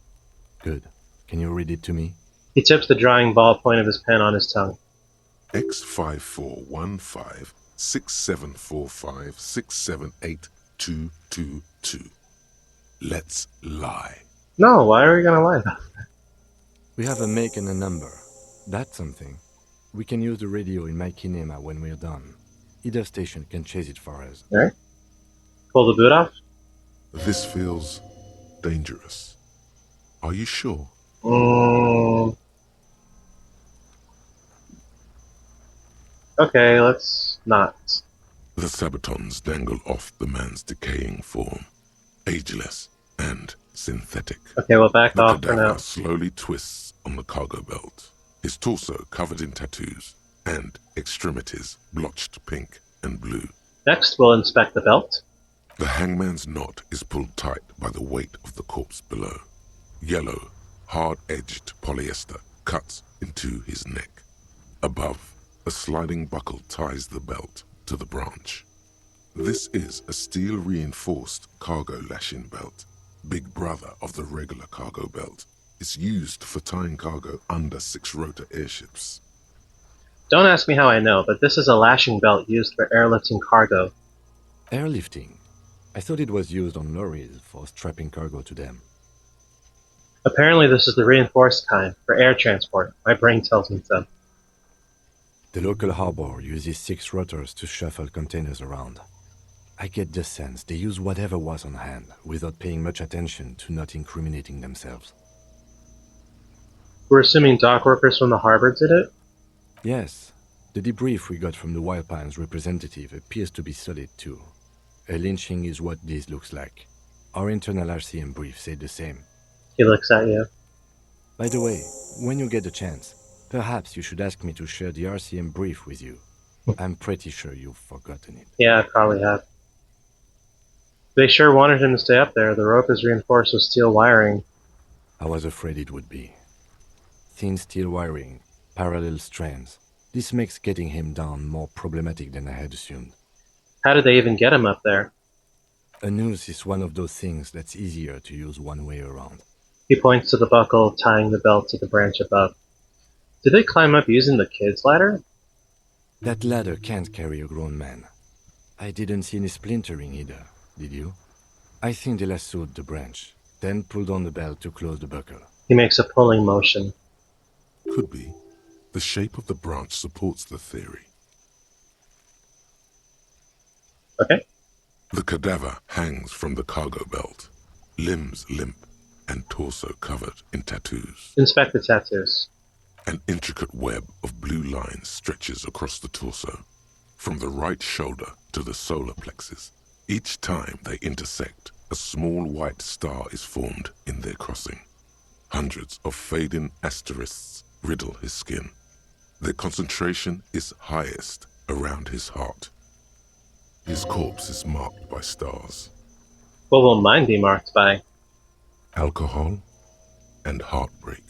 Good. Can you read it to me? He tips the drying ballpoint of his pen on his tongue. X5415 6745 678222. Let's lie. No, why are we gonna lie about that? We have a make and a number. That's something. We can use the radio in my kinema when we're done. Either station can chase it for us. Alright. Pull the boot off? This feels dangerous. Are you sure? Okay, let's not. The sabatons dangle off the man's decaying form, ageless and synthetic. Okay, we'll back The off for cadaver now. slowly twists on the cargo belt, his torso covered in tattoos, and extremities blotched pink and blue. Next, we'll inspect the belt. The hangman's knot is pulled tight by the weight of the corpse below. Yellow, hard-edged polyester cuts into his neck. Above, a sliding buckle ties the belt to the branch. This is a steel-reinforced cargo lashing belt, big brother of the regular cargo belt. It's used for tying cargo under 6-rotor airships. Don't ask me how I know, but this is a lashing belt used for airlifting cargo. Airlifting? I thought it was used on lorries for strapping cargo to them. Apparently this is the reinforced kind, for air transport. My brain tells me so. The local harbor uses 6 rotors to shuffle containers around. I get the sense they use whatever was on hand, without paying much attention to not incriminating themselves. We're assuming dock workers from the harbor did it? Yes. The debrief we got from the Wild Pines representative appears to be solid too. A lynching is what this looks like. Our internal RCM brief said the same. He looks at you. By the way, when you get a chance, perhaps you should ask me to share the RCM brief with you. I'm pretty sure you've forgotten it. Yeah, I probably have. They sure wanted him to stay up there. The rope is reinforced with steel wiring. I was afraid it would be. Thin steel wiring, parallel strands. This makes getting him down more problematic than I had assumed. How did they even get him up there? A noose is one of those things that's easier to use one way around. He points to the buckle tying the belt to the branch above. Did they climb up using the kid's ladder? That ladder can't carry a grown man. I didn't see any splintering either, did you? I think they lassoed the branch, then pulled on the belt to close the buckle. He makes a pulling motion. Could be. The shape of the branch supports the theory. Okay. The cadaver hangs from the cargo belt, limbs limp and torso covered in tattoos. Inspect the tattoos. An intricate web of blue lines stretches across the torso, from the right shoulder to the solar plexus. Each time they intersect, a small white star is formed in their crossing. Hundreds of fading asterisks riddle his skin. Their concentration is highest around his heart. His corpse is marked by stars. What will mine be marked by? Alcohol and heartbreak.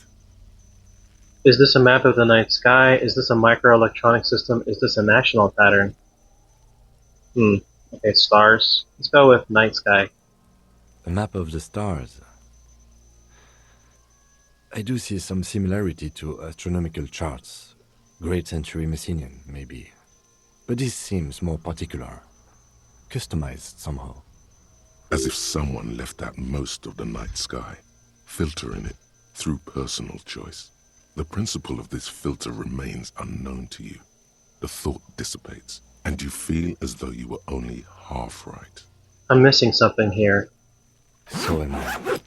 Is this a map of the night sky? Is this a microelectronic system? Is this a national pattern? Okay, stars. Let's go with night sky. A map of the stars. I do see some similarity to astronomical charts. Great century Messinian, maybe. But this seems more particular. Customized somehow. As if someone left out most of the night sky, filtering it through personal choice. The principle of this filter remains unknown to you. The thought dissipates, and you feel as though you were only half right. I'm missing something here. So am I.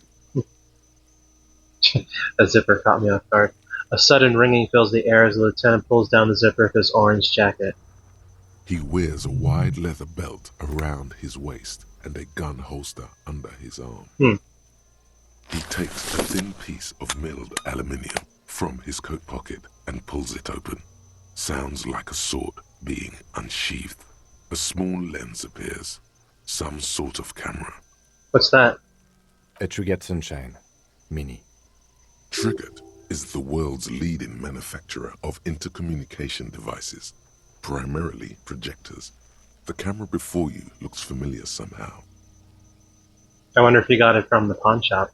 A zipper caught me off guard. A sudden ringing fills the air as the lieutenant pulls down the zipper of his orange jacket. He wears a wide leather belt around his waist and a gun holster under his arm. He takes a thin piece of milled aluminium from his coat pocket and pulls it open. Sounds like a sword being unsheathed. A small lens appears. Some sort of camera. What's that? A Trigger Sunshine. Mini. Triggered is the world's leading manufacturer of intercommunication devices, primarily projectors. The camera before you looks familiar somehow. I wonder if he got it from the pawn shop.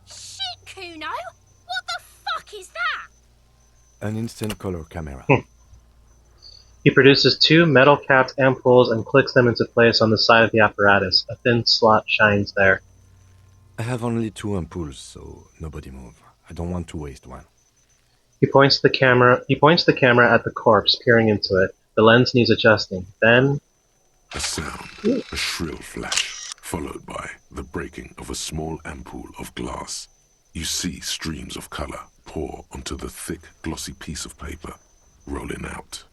Shit, Kuno! What the fuck is that? An instant color camera. He produces two metal-capped ampoules and clicks them into place on the side of the apparatus. A thin slot shines there. I have only 2 ampoules, so nobody move. I don't want to waste one. He points the camera at the corpse, peering into it. The lens needs adjusting. Then a sound, a shrill flash, followed by the breaking of a small ampoule of glass. You see streams of color pour onto the thick, glossy piece of paper, rolling out.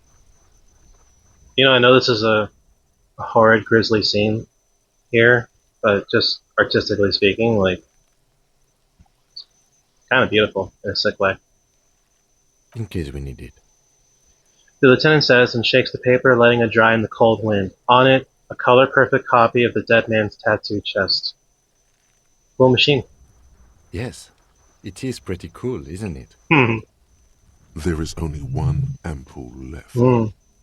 You know, I know this is a horrid, grisly scene here, but just artistically speaking, like, kind of beautiful in a sick way. In case we need it. The lieutenant says and shakes the paper, letting it dry in the cold wind. On it, a color-perfect copy of the dead man's tattoo chest. Cool machine. Yes, it is pretty cool, isn't it? There is only one ampoule left.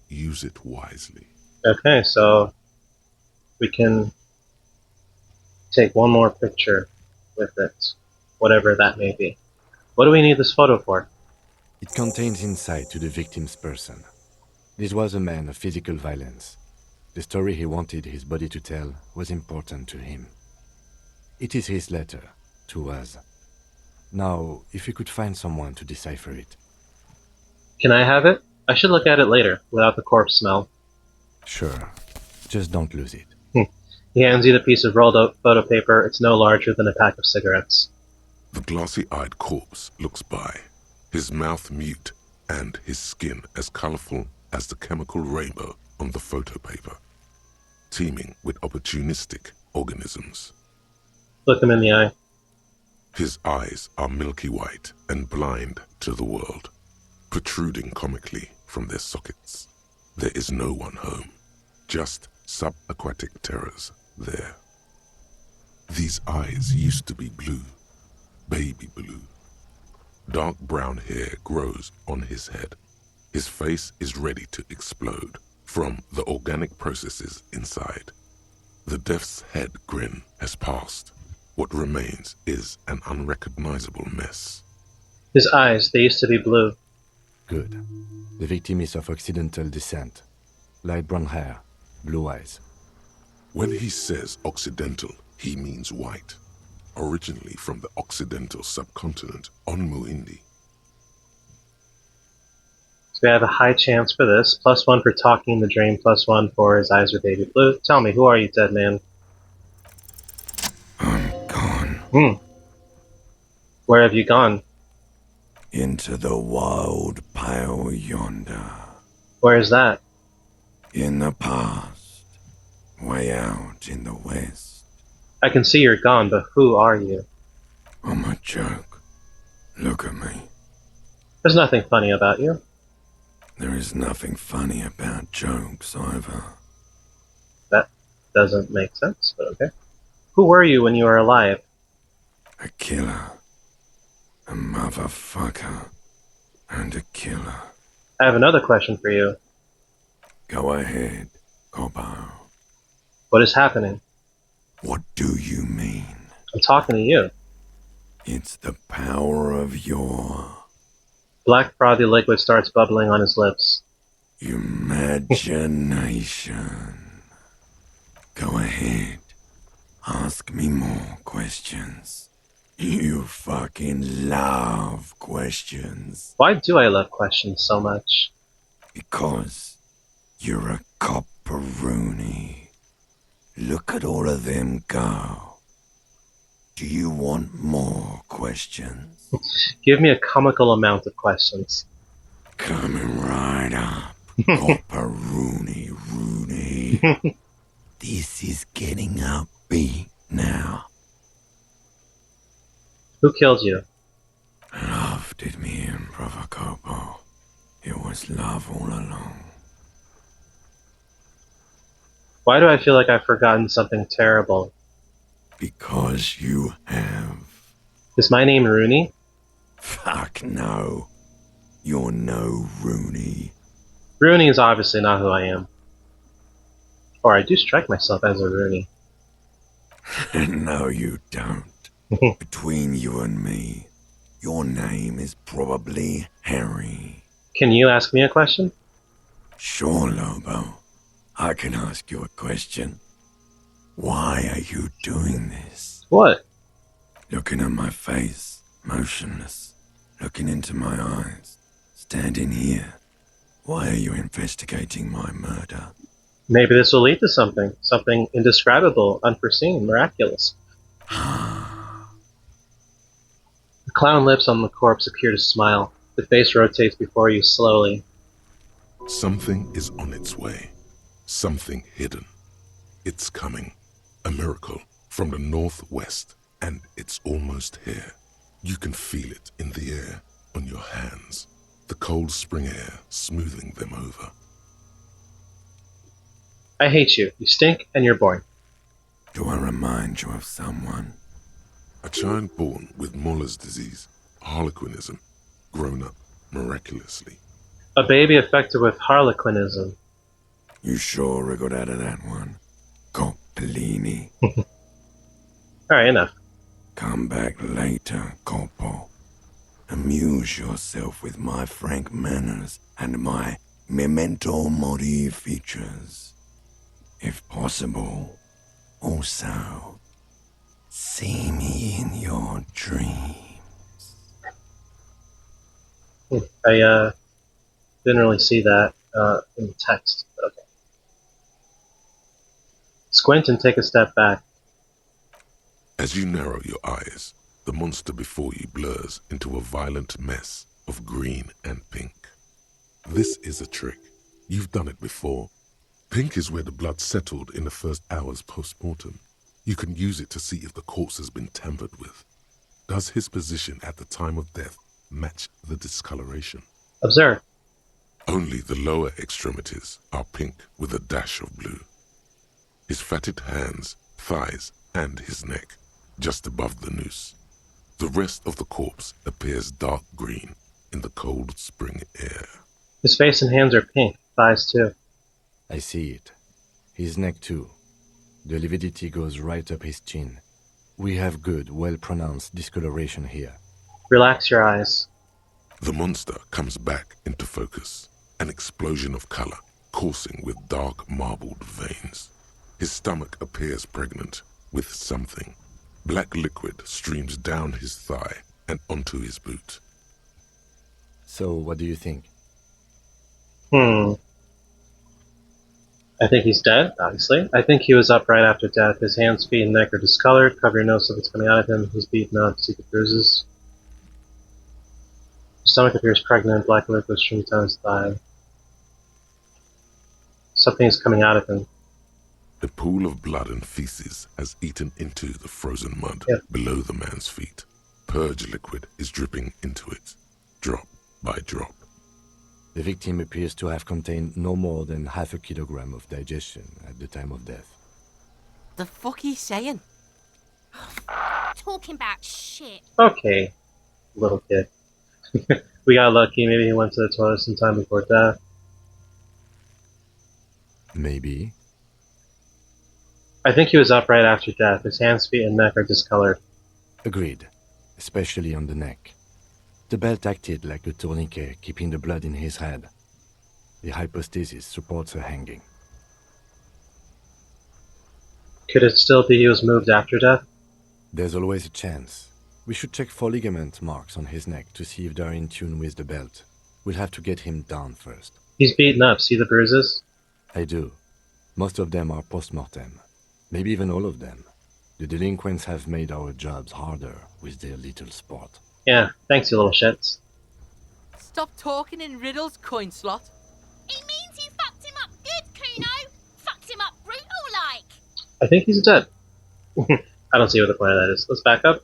Use it wisely. Okay, so we can take one more picture with it, whatever that may be. What do we need this photo for? It contains insight to the victim's person. This was a man of physical violence. The story he wanted his body to tell was important to him. It is his letter, to us. Now, if we could find someone to decipher it. Can I have it? I should look at it later, without the corpse smell. Sure. Just don't lose it. He hands you the piece of rolled up photo paper. It's no larger than a pack of cigarettes. The glossy-eyed corpse looks by, his mouth mute and his skin as colorful as the chemical rainbow on the photo paper, teeming with opportunistic organisms. Look him in the eye. His eyes are milky white and blind to the world, protruding comically from their sockets. There is no one home, just subaquatic terrors there. These eyes used to be blue, baby blue. Dark brown hair grows on his head. His face is ready to explode from the organic processes inside. The death's head grin has passed. What remains is an unrecognizable mess. His eyes, they used to be blue. Good. The victim is of Occidental descent. Light brown hair, blue eyes. When he says Occidental, he means white. Originally from the Occidental subcontinent on Muindi. So we have a high chance for this. +1 for talking in the dream, +1 for his eyes are baby blue. Tell me, who are you, dead man? I'm gone. Where have you gone? Into the wild pale yonder. Where is that? In the past. Way out in the west. I can see you're gone, but who are you? I'm a joke. Look at me. There's nothing funny about you. There is nothing funny about jokes either. That doesn't make sense, but okay. Who were you when you were alive? A killer. A motherfucker. And a killer. I have another question for you. Go ahead, Cobo. What is happening? What do you mean? I'm talking to you. It's the power of your Black frothy liquid starts bubbling on his lips. imagination. Go ahead. Ask me more questions. You fucking love questions. Why do I love questions so much? Because you're a copperoonie. Look at all of them go. Do you want more questions? Give me a comical amount of questions. Coming right up. Copperoonie Rooney. This is getting upbeat now. Who killed you? Love did me in, Brother Copo. It was love all along. Why do I feel like I've forgotten something terrible? Because you have. Is my name Rooney? Fuck no. You're no Rooney. Rooney is obviously not who I am. Or I do strike myself as a Rooney. No, you don't. Between you and me, your name is probably Harry. Can you ask me a question? Sure, Lobo. I can ask you a question. Why are you doing this? What? Looking at my face, motionless. Looking into my eyes, standing here. Why are you investigating my murder? Maybe this will lead to something. Something indescribable, unforeseen, miraculous. The clown lips on the corpse appear to smile. The face rotates before you slowly. Something is on its way. Something hidden. It's coming. A miracle from the northwest, and it's almost here. You can feel it in the air, on your hands. The cold spring air smoothing them over. I hate you. You stink and you're boring. Do I remind you of someone? A child born with Muller's disease, harlequinism, grown up miraculously. A baby affected with harlequinism. You sure wriggled out of that one? Coppellini. Alright, enough. Come back later, Corpo. Amuse yourself with my frank manners and my memento mori features. If possible, also, see me in your dreams. I didn't really see that in the text. Okay. Squint and take a step back. As you narrow your eyes, the monster before you blurs into a violent mess of green and pink. This is a trick. You've done it before. Pink is where the blood settled in the first hours post-mortem. You can use it to see if the corpse has been tampered with. Does his position at the time of death match the discoloration? Observe. Only the lower extremities are pink with a dash of blue. His fatted hands, thighs, and his neck, just above the noose. The rest of the corpse appears dark green in the cold spring air. His face and hands are pink. Thighs too. I see it. His neck too. The lividity goes right up his chin. We have good, well-pronounced discoloration here. Relax your eyes. The monster comes back into focus, an explosion of color, coursing with dark marbled veins. His stomach appears pregnant with something. Black liquid streams down his thigh and onto his boot. So, what do you think? I think he's dead, obviously. I think he was up right after death. His hands, feet, and neck are discolored. Cover your nose so it's coming out of him. He's beaten up, see the bruises. His stomach appears pregnant, black liquid streams down his thigh. Something is coming out of him. A pool of blood and feces has eaten into the frozen mud below the man's feet. Purge liquid is dripping into it, drop by drop. The victim appears to have contained no more than half a kilogram of digestion at the time of death. The fuck he's saying? Talking about shit. Okay, little kid. We got lucky. Maybe he went to the toilet sometime before death. Maybe. I think he was up right after death. His hands, feet, and neck are discolored. Agreed. especially on the neck. The belt acted like a tourniquet, keeping the blood in his head. The hypostasis supports her hanging. Could it still be he was moved after death? There's always a chance. We should check for ligament marks on his neck to see if they're in tune with the belt. We'll have to get him down first. He's beaten up. See the bruises? I do. Most of them are post-mortem. Maybe even all of them. The delinquents have made our jobs harder with their little sport. Yeah, thanks, you little shits. Stop talking in riddles, coin slot. It means you fucked him up good, Kuno. Fucked him up brutal like. I think he's dead. I don't see what the point of that is. Let's back up.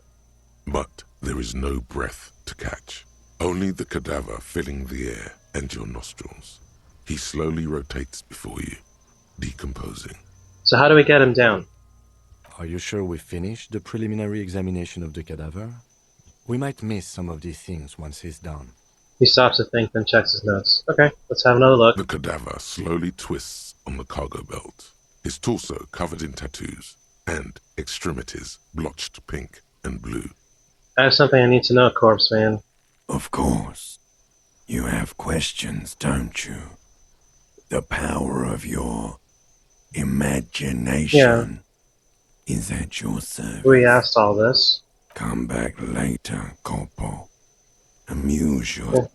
But there is no breath to catch. Only the cadaver filling the air and your nostrils. He slowly rotates before you, decomposing. So how do we get him down? Are you sure we finished the preliminary examination of the cadaver? We might miss some of these things once he's done. He stops to think, then checks his notes. Okay, let's have another look. The cadaver slowly twists on the cargo belt, his torso covered in tattoos, and extremities blotched pink and blue. I have something I need to know, Corpse Man. Of course. You have questions, don't you? The power of your imagination is at your service. We asked all this. Come back later, Corpo. Amuse yourself.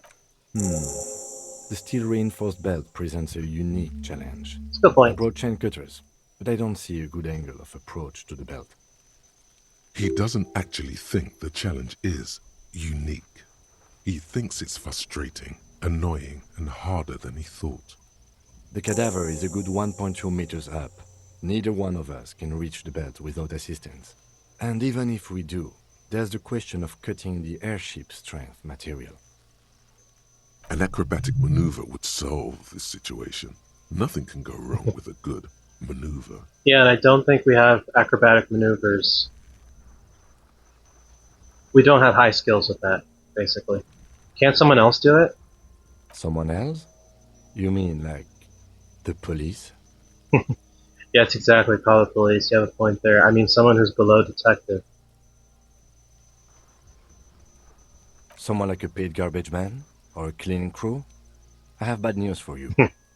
The steel-reinforced belt presents a unique challenge. That's a good point. I brought chain cutters, but I don't see a good angle of approach to the belt. He doesn't actually think the challenge is unique. He thinks it's frustrating, annoying, and harder than he thought. The cadaver is a good 1.2 meters up. Neither one of us can reach the belt without assistance. And even if we do, there's the question of cutting the airship strength material. An acrobatic maneuver would solve this situation. Nothing can go wrong with a good maneuver. Yeah, and I don't think we have acrobatic maneuvers. We don't have high skills with that, basically. Can't someone else do it? Someone else? You mean like the police? Yes, exactly. Call the police. You have a point there. I mean, someone who's below detective. Someone like a paid garbage man? Or a cleaning crew? I have bad news for you.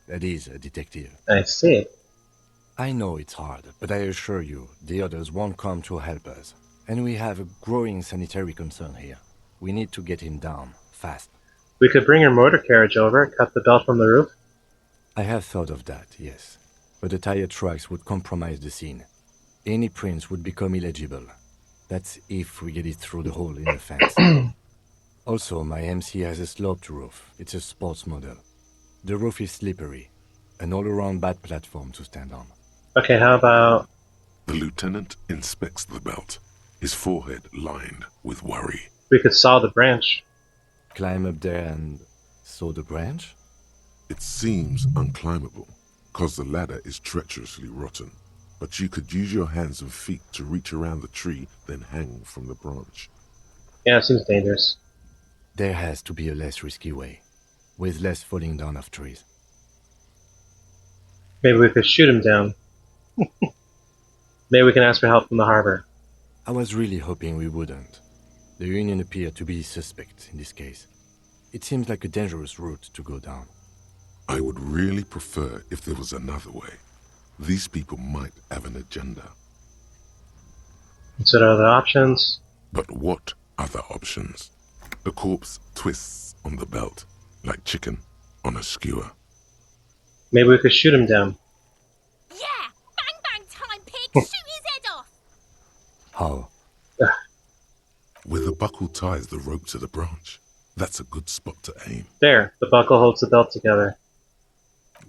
That is a detective. I see. I know it's hard, but I assure you, the others won't come to help us. And we have a growing sanitary concern here. We need to get him down, fast. We could bring your motor carriage over, cut the belt from the roof. I have thought of that, yes. But the tire tracks would compromise the scene. Any prints would become illegible. That's if we get it through the hole in the fence. Also, my MC has a sloped roof. It's a sports model. The roof is slippery. An all-around bad platform to stand on. Okay, how about... The lieutenant inspects the belt, his forehead lined with worry. We could saw the branch. Climb up there and saw the branch? It seems unclimbable, cause the ladder is treacherously rotten. But you could use your hands and feet to reach around the tree, then hang from the branch. Yeah, it seems dangerous. There has to be a less risky way, with less falling down of trees. Maybe we could shoot him down. Maybe we can ask for help from the harbor. I was really hoping we wouldn't. The Union appeared to be suspect in this case. It seems like a dangerous route to go down. I would really prefer if there was another way. These people might have an agenda. Consider other options. But what other options? The corpse twists on the belt, like chicken on a skewer. Maybe we could shoot him down. Yeah! Bang bang time, pig! Shoot his head off! How? Where the buckle ties the rope to the branch. That's a good spot to aim. There, the buckle holds the belt together.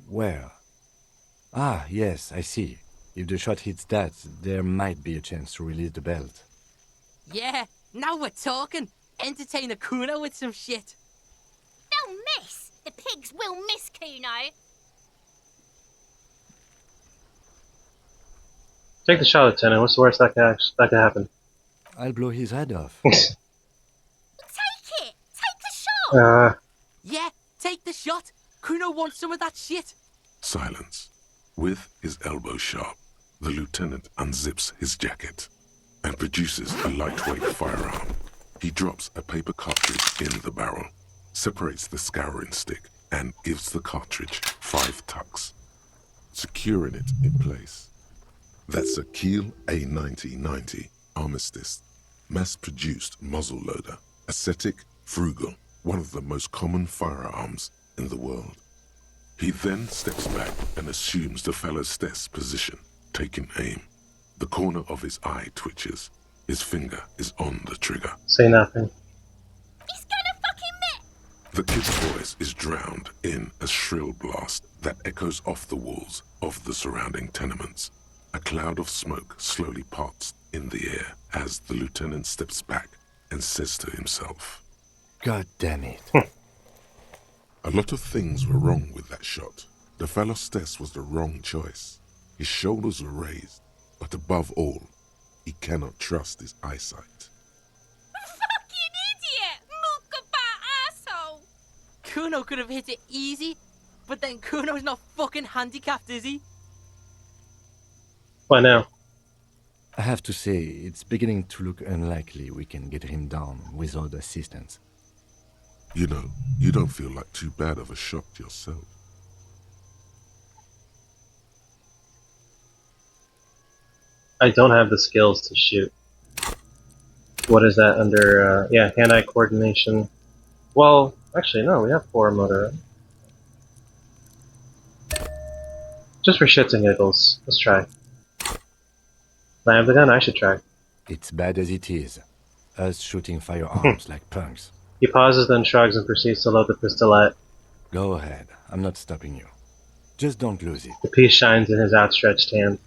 Where? Ah, yes, I see. If the shot hits that, there might be a chance to release the belt. Yeah, now we're talking. Entertain a Kuno with some shit. They'll miss! The pigs will miss Kuno! Take the shot, Lieutenant. What's the worst that could happen? I'll blow his head off. Take it! Take the shot! Yeah, take the shot. Kuno wants some of that shit. Silence. With his elbow sharp, the lieutenant unzips his jacket and produces a lightweight firearm. He drops a paper cartridge in the barrel, separates the scouring stick, and gives the cartridge 5 tucks, securing it in place. That's a Kiel A9090 Armistice, mass-produced muzzleloader, ascetic, frugal, one of the most common firearms in the world. He then steps back and assumes the fellow's desk position, taking aim. The corner of his eye twitches. His finger is on the trigger. Say nothing. He's gonna fucking miss! The kid's voice is drowned in a shrill blast that echoes off the walls of the surrounding tenements. A cloud of smoke slowly parts in the air as the lieutenant steps back and says to himself, God damn it. A lot of things were wrong with that shot. The fellow's test was the wrong choice. His shoulders were raised, but above all, he cannot trust his eyesight. Fucking idiot! Mukabat asshole! Kuno could have hit it easy, but then Kuno's not fucking handicapped, is he? What now? I have to say, it's beginning to look unlikely we can get him down without assistance. You know, you don't feel like too bad of a shot yourself. I don't have the skills to shoot. What is that under, yeah, hand-eye coordination. Well, actually, no, we have 4 motor. Just for shits and giggles. Let's try. I have the gun, I should try. It's bad as it is. Us shooting firearms like punks. He pauses, then shrugs and proceeds to load the pistolet. Go ahead. I'm not stopping you. Just don't lose it. The piece shines in his outstretched hand.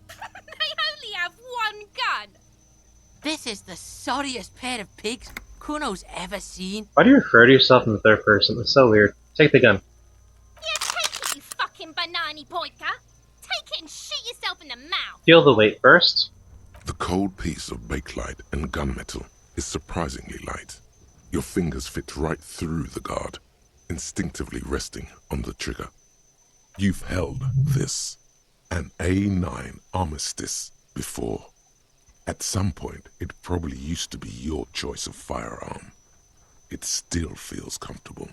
They only have one gun! This is the sorriest pair of pigs Kuno's ever seen. Why do you refer to yourself in the third person? It's so weird. Take the gun. Yeah, take it, you fucking banana boyka! Take it and shoot yourself in the mouth! Feel the weight first. The cold piece of bakelite and gunmetal is surprisingly light. Your fingers fit right through the guard, instinctively resting on the trigger. You've held this, an A9 Armistice, before. At some point, it probably used to be your choice of firearm. It still feels comfortable,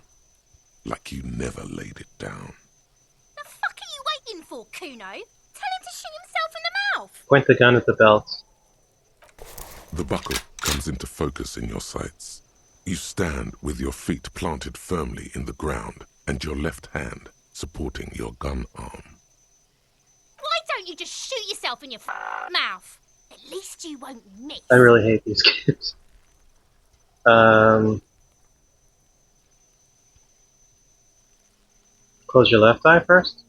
like you never laid it down. The fuck are you waiting for, Kuno? Tell him to shoot himself in the mouth! Point the gun at the belt. The buckle comes into focus in your sights. You stand with your feet planted firmly in the ground and your left hand supporting your gun arm. Why don't you just shoot yourself in your mouth? At least you won't miss. I really hate these kids. Close your left eye first.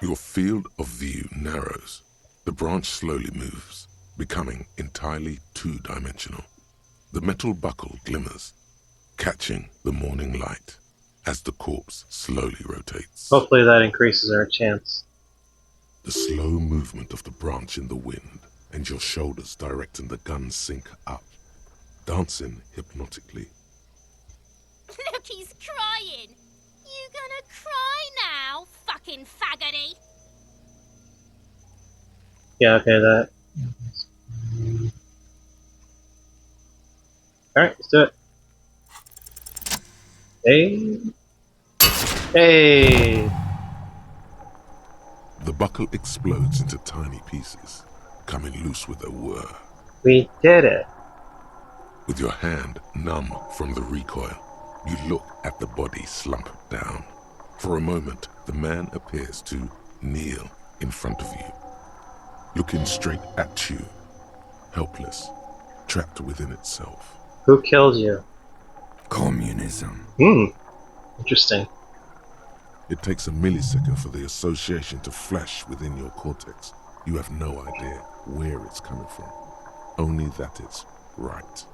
Your field of view narrows. The branch slowly moves, becoming entirely two-dimensional. The metal buckle glimmers, catching the morning light as the corpse slowly rotates. Hopefully that increases our chance. The slow movement of the branch in the wind and your shoulders directing the gun sync up, dancing hypnotically. Look, he's crying! You gonna cry now, fucking faggoty? Yeah, okay, that. Alright, let's do it. Hey. Hey! The buckle explodes into tiny pieces, coming loose with a whir. We did it. With your hand numb from the recoil, you look at the body slump down. For a moment, the man appears to kneel in front of you, looking straight at you, helpless, trapped within itself. Who killed you? Communism. Interesting. It takes a millisecond for the association to flash within your cortex. You have no idea where it's coming from, only that it's right.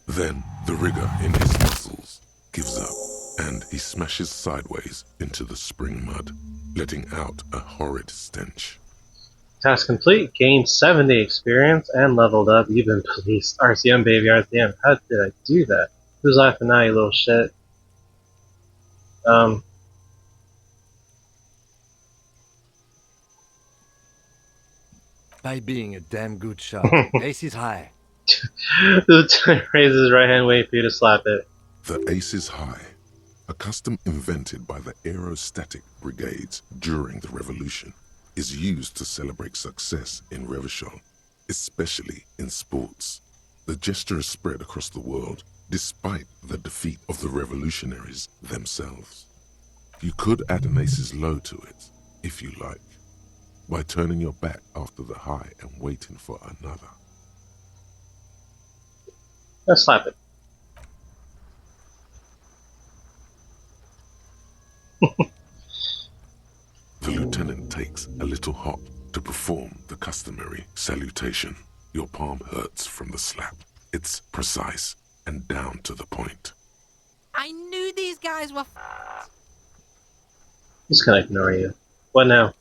Then the rigor in his muscles gives up, and he smashes sideways into the spring mud, letting out a horrid stench. Task complete. Gained 70 experience and leveled up. You've been policed. RCM, baby, RCM. How did I do that? Who's laughing now, you little shit? By being a damn good shot. Ace is high. The lieutenant raises his right hand, waiting for you to slap it. The ace is high, a custom invented by the aerostatic brigades during the revolution, is used to celebrate success in Revachol, especially in sports. The gesture is spread across the world, despite the defeat of the revolutionaries themselves. You could add an ace's low to it, if you like, by turning your back after the high and waiting for another. Let's slap it. The lieutenant takes a little hop to perform the customary salutation. Your palm hurts from the slap. It's precise and down to the point. I knew these guys were Just gonna ignore you. What now?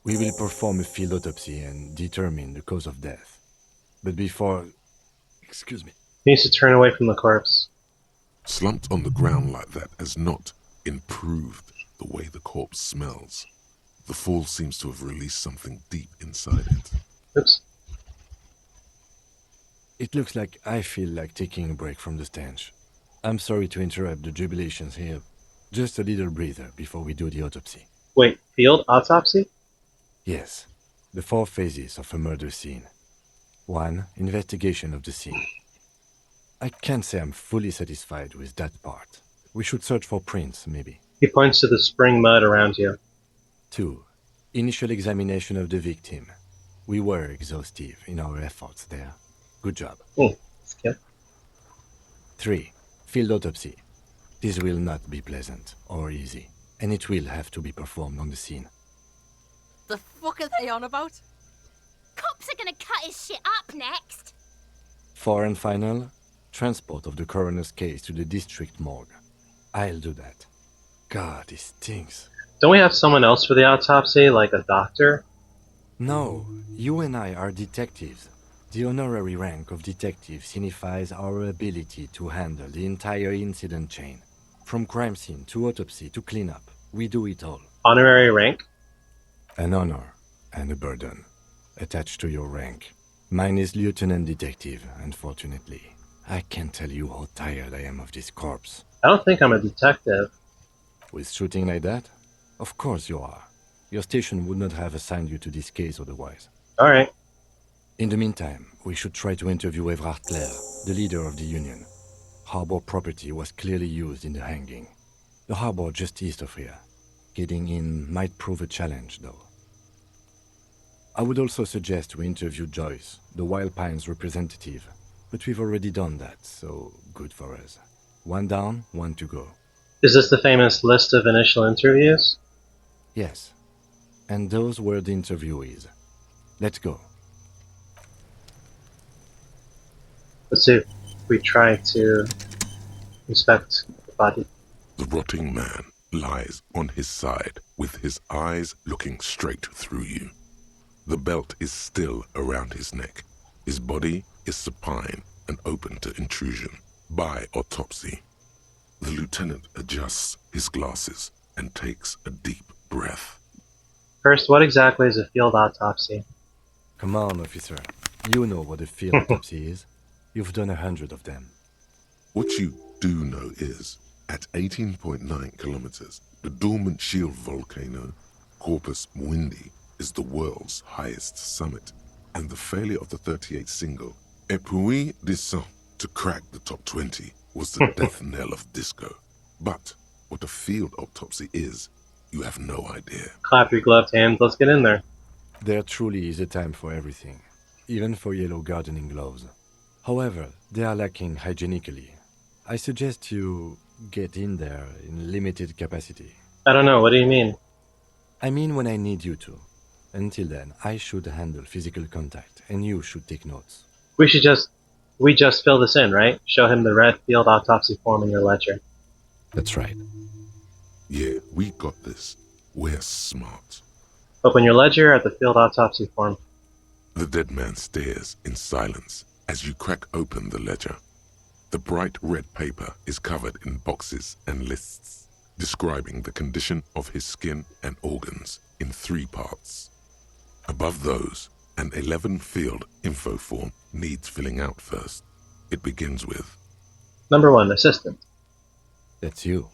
We will perform a field autopsy and determine the cause of death. But before... Excuse me. He needs to turn away from the corpse. Slumped on the ground like that has not improved the way the corpse smells. The fall seems to have released something deep inside it. Oops. It looks like I feel like taking a break from the stench. I'm sorry to interrupt the jubilations here. Just a little breather before we do the autopsy. Wait, field autopsy? Yes. The 4 phases of a murder scene. 1. Investigation of the scene. I can't say I'm fully satisfied with that part. We should search for prints, maybe. He points to the spring mud around you. 2. Initial examination of the victim. We were exhaustive in our efforts there. Good job. Skip. 3. Field autopsy. This will not be pleasant or easy, and it will have to be performed on the scene. The fuck are they on about? Cops are gonna cut his shit up next. 4 and final, transport of the coroner's case to the district morgue. I'll do that. God, this stinks. Don't we have someone else for the autopsy, like a doctor? No, you and I are detectives. The honorary rank of detective signifies our ability to handle the entire incident chain. From crime scene to autopsy to cleanup, we do it all. Honorary rank? An honor and a burden attached to your rank. Mine is Lieutenant Detective, unfortunately. I can't tell you how tired I am of this corpse. I don't think I'm a detective. With shooting like that? Of course you are. Your station would not have assigned you to this case otherwise. Alright. In the meantime, we should try to interview Evrard Clare, the leader of the Union. Harbor property was clearly used in the hanging. The harbor just east of here. Getting in might prove a challenge, though. I would also suggest we interview Joyce, the Wild Pines representative, but we've already done that, so good for us. 1 down, 1 to go. Is this the famous list of initial interviews? Yes. And those were the interviewees. Let's go. Let's see if we try to inspect the body. The rotting man lies on his side with his eyes looking straight through you. The belt is still around his neck. His body is supine and open to intrusion by autopsy. The lieutenant adjusts his glasses and takes a deep breath. First, what exactly is a field autopsy? Come on, officer. You know what a field autopsy is. You've done 100 of them. What you do know is, at 18.9 kilometers, the dormant shield volcano, Corpus Mundi, is the world's highest summit, and the failure of the 38 single, Et puis descend, to crack the top 20 was the death knell of disco. But what a field autopsy is, you have no idea. Clap your gloved hands, let's get in there. There truly is a time for everything, even for yellow gardening gloves. However, they are lacking hygienically. I suggest you get in there in limited capacity. I don't know, what do you mean? I mean when I need you to. Until then, I should handle physical contact, and you should take notes. We just fill this in, right? Show him the red field autopsy form in your ledger. That's right. Yeah, we got this. We're smart. Open your ledger at the field autopsy form. The dead man stares in silence as you crack open the ledger. The bright red paper is covered in boxes and lists, describing the condition of his skin and organs in 3 parts. Above those, An 11-field info form needs filling out first. It begins with Number 1, assistant. That's you.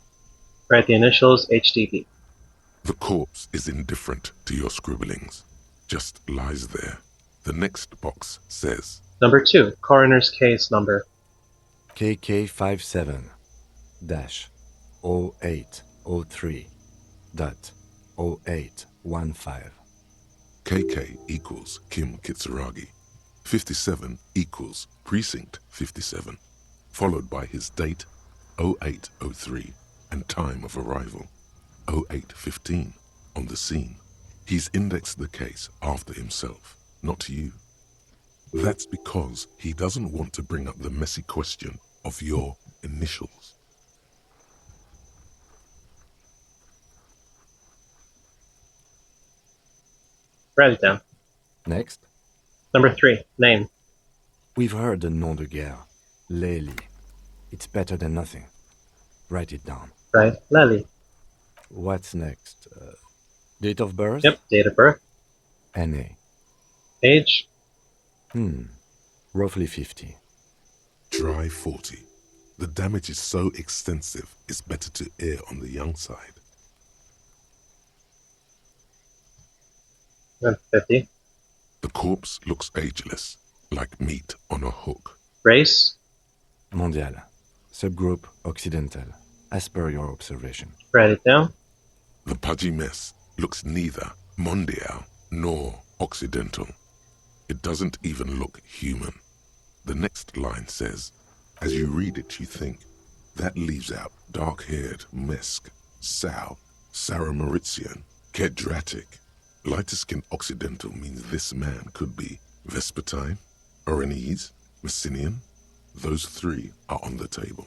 Write the initials HDB. The corpse is indifferent to your scribblings, just lies there. The next box says Number 2, coroner's case number. KK57-0803.0815. KK equals Kim Kitsuragi. 57 equals Precinct 57, followed by his date 0803 and time of arrival 0815 on the scene. He's indexed the case after himself, not you. That's because he doesn't want to bring up the messy question of your initials. Write it down. Next. Number 3, name. We've heard the nom de guerre. Lely. It's better than nothing. Write it down. Right, Lely. What's next? Date of birth? Yep, date of birth. NA. Age? Roughly 50. Try 40. The damage is so extensive, it's better to err on the young side. 50. The corpse looks ageless, like meat on a hook. Race? Mondial. Subgroup Occidental, as per your observation. Write it down. The pudgy mess looks neither mondial nor occidental. It doesn't even look human. The next line says, as you read it, you think, that leaves out dark-haired Mesk, Sal, Sarah Mauritian, Kedratic. Lighter-skinned occidental means this man could be Vespertine, Oranese, Messinian. Those 3 are on the table.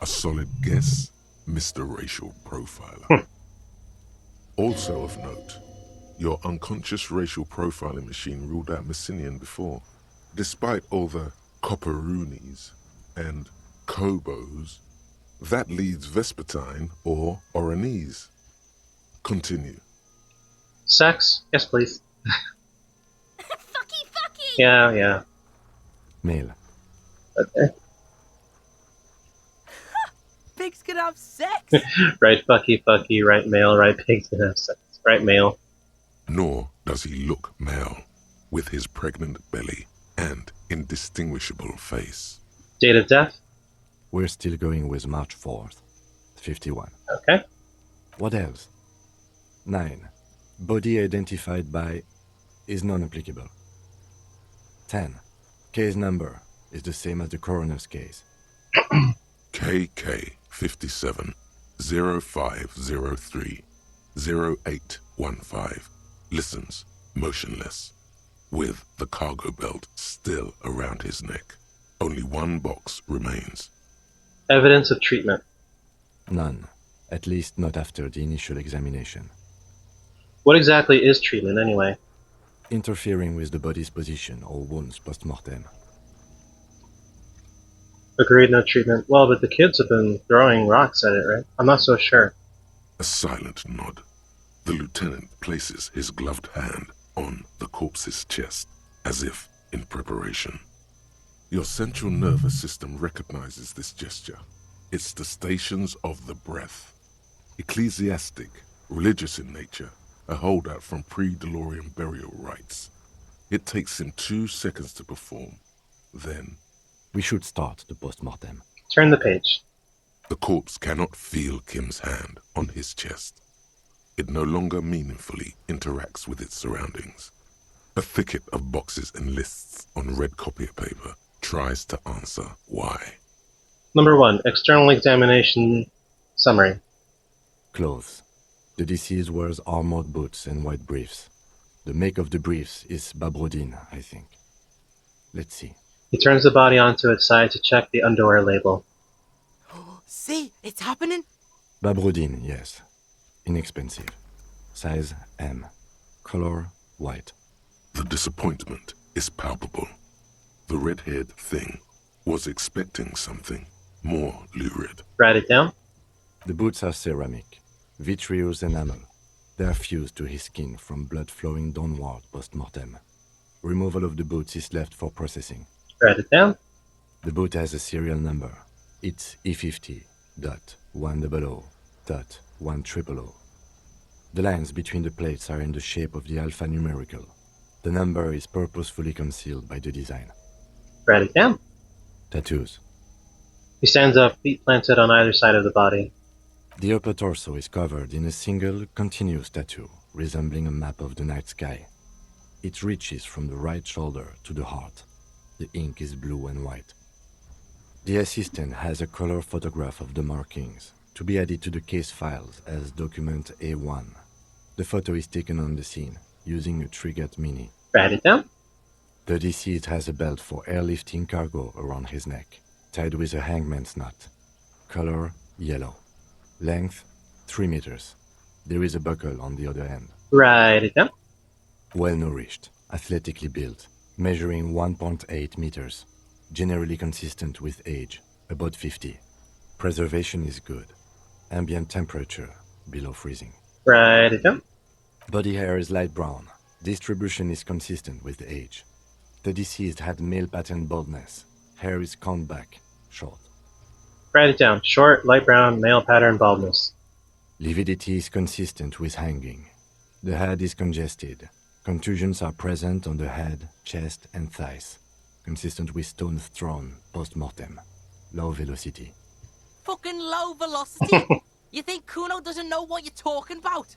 A solid guess, Mr. Racial Profiler. Also of note, your unconscious racial profiling machine ruled out Messinian before. Despite all the Copperoonies and Cobos, that leads Vespertine or Oranese. Continue. Sex? Yes, please. Fucky! Yeah. Male. Okay. Pigs can have sex? Right, fucky, right male, right pigs can have sex. Right male. Nor does he look male, with his pregnant belly and indistinguishable face. Date of death? We're still going with March 4th, 51. Okay. What else? 9. Body identified by is non-applicable. 10. Case number is the same as the coroner's case. KK 57 0503 0815 listens motionless, with the cargo belt still around his neck. Only one box remains. Evidence of treatment? None. At least not after the initial examination. What exactly is treatment, anyway? Interfering with the body's position or wounds post-mortem. Agreed, no treatment. Well, but the kids have been throwing rocks at it, right? I'm not so sure. A silent nod. The lieutenant places his gloved hand on the corpse's chest, as if in preparation. Your central nervous system recognizes this gesture. It's the stations of the breath. Ecclesiastic, religious in nature, a holdout from pre-DeLorean burial rites. It takes him 2 seconds to perform. Then, we should start the post-mortem. Turn the page. The corpse cannot feel Kim's hand on his chest. It no longer meaningfully interacts with its surroundings. A thicket of boxes and lists on red copier paper tries to answer why. Number 1, external examination summary. Clothes. The deceased wears armored boots and white briefs. The make of the briefs is Babrodine, I think. Let's see. He turns the body onto its side to check the underwear label. See, it's happening. Babrodine, yes. Inexpensive. Size M. Color white. The disappointment is palpable. The red-haired thing was expecting something more lurid. Write it down. The boots are ceramic, vitreous enamel. They are fused to his skin from blood flowing downward post-mortem. Removal of the boots is left for processing. Write it down. The boot has a serial number. It's E50.100.100. The lines between the plates are in the shape of the alphanumerical. The number is purposefully concealed by the design. Write it down. Tattoos. He stands up, feet planted on either side of the body. The upper torso is covered in a single, continuous tattoo, resembling a map of the night sky. It reaches from the right shoulder to the heart. The ink is blue and white. The assistant has a color photograph of the markings, to be added to the case files as document A1. The photo is taken on the scene, using a Trigat Mini. Write it down. The deceased has a belt for airlifting cargo around his neck, tied with a hangman's knot. Color, yellow. Length, 3 meters. There is a buckle on the other end. Write it down. Well-nourished, athletically built, measuring 1.8 meters. Generally consistent with age, about 50. Preservation is good. Ambient temperature, below freezing. Write it down. Body hair is light brown. Distribution is consistent with age. The deceased had male pattern baldness. Hair is combed back, short. Write it down. Short, light brown, male pattern baldness. Lividity is consistent with hanging. The head is congested. Contusions are present on the head, chest, and thighs. Consistent with stones thrown post-mortem. Low velocity. Fucking low velocity? You think Kuno doesn't know what you're talking about?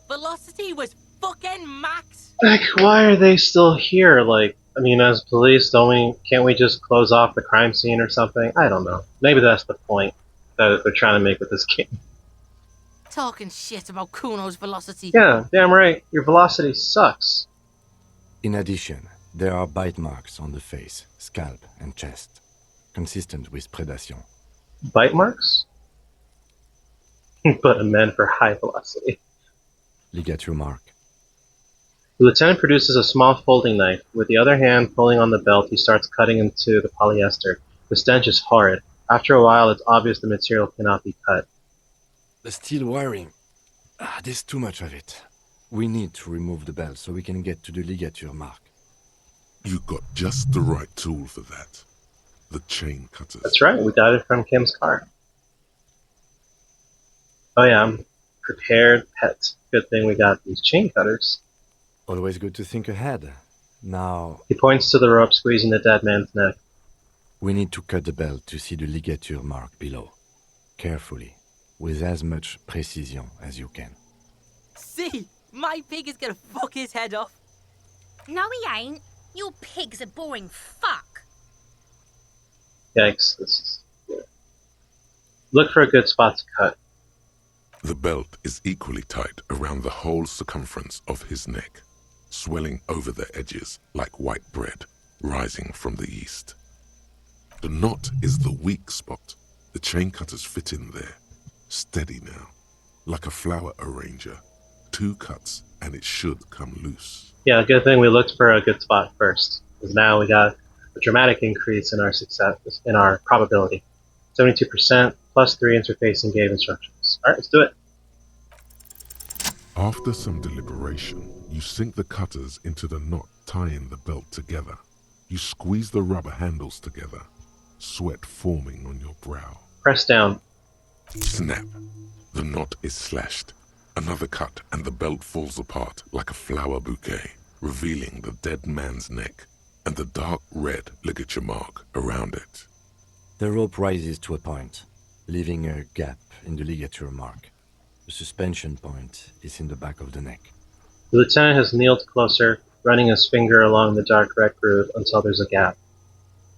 Velocity was fucking max. Like, why are they still here? Like, I mean, as police, can't we just close off the crime scene or something? I don't know. Maybe that's the point that they're trying to make with this game. Talking shit about Kuno's velocity. Yeah, damn right. Your velocity sucks. In addition, there are bite marks on the face, scalp, and chest, consistent with predation. Bite marks? But meant for high velocity. Ligature mark. The lieutenant produces a small folding knife. With the other hand pulling on the belt, he starts cutting into the polyester. The stench is horrid. After a while, it's obvious the material cannot be cut. The steel wiring. There's too much of it. We need to remove the belt so we can get to the ligature mark. You got just the right tool for that. The chain cutters. That's right, we got it from Kim's car. Oh yeah, I'm prepared pet. Good thing we got these chain cutters. Always good to think ahead. Now... He points to the rope squeezing the dead man's neck. We need to cut the belt to see the ligature mark below. Carefully, with as much precision as you can. See? My pig is gonna fuck his head off. No, he ain't. Your pig's a boring fuck. Yikes, this is... Yeah. Look for a good spot to cut. The belt is equally tight around the whole circumference of his neck, swelling over the edges like white bread rising from the east. The knot is the weak spot. The chain cutters fit in there. Steady now, like a flower arranger. 2 cuts and it should come loose. Yeah, good thing we looked for a good spot first, because now we got a dramatic increase in our success, in our probability. 72% plus 3 interfacing game instructions. Alright, let's do it. After some deliberation, you sink the cutters into the knot tying the belt together. You squeeze the rubber handles together, sweat forming on your brow. Press down. Snap. The knot is slashed. Another cut and the belt falls apart like a flower bouquet, revealing the dead man's neck and the dark red ligature mark around it. The rope rises to a point, leaving a gap in the ligature mark. The suspension point is in the back of the neck. The lieutenant has kneeled closer, running his finger along the dark red groove until there's a gap.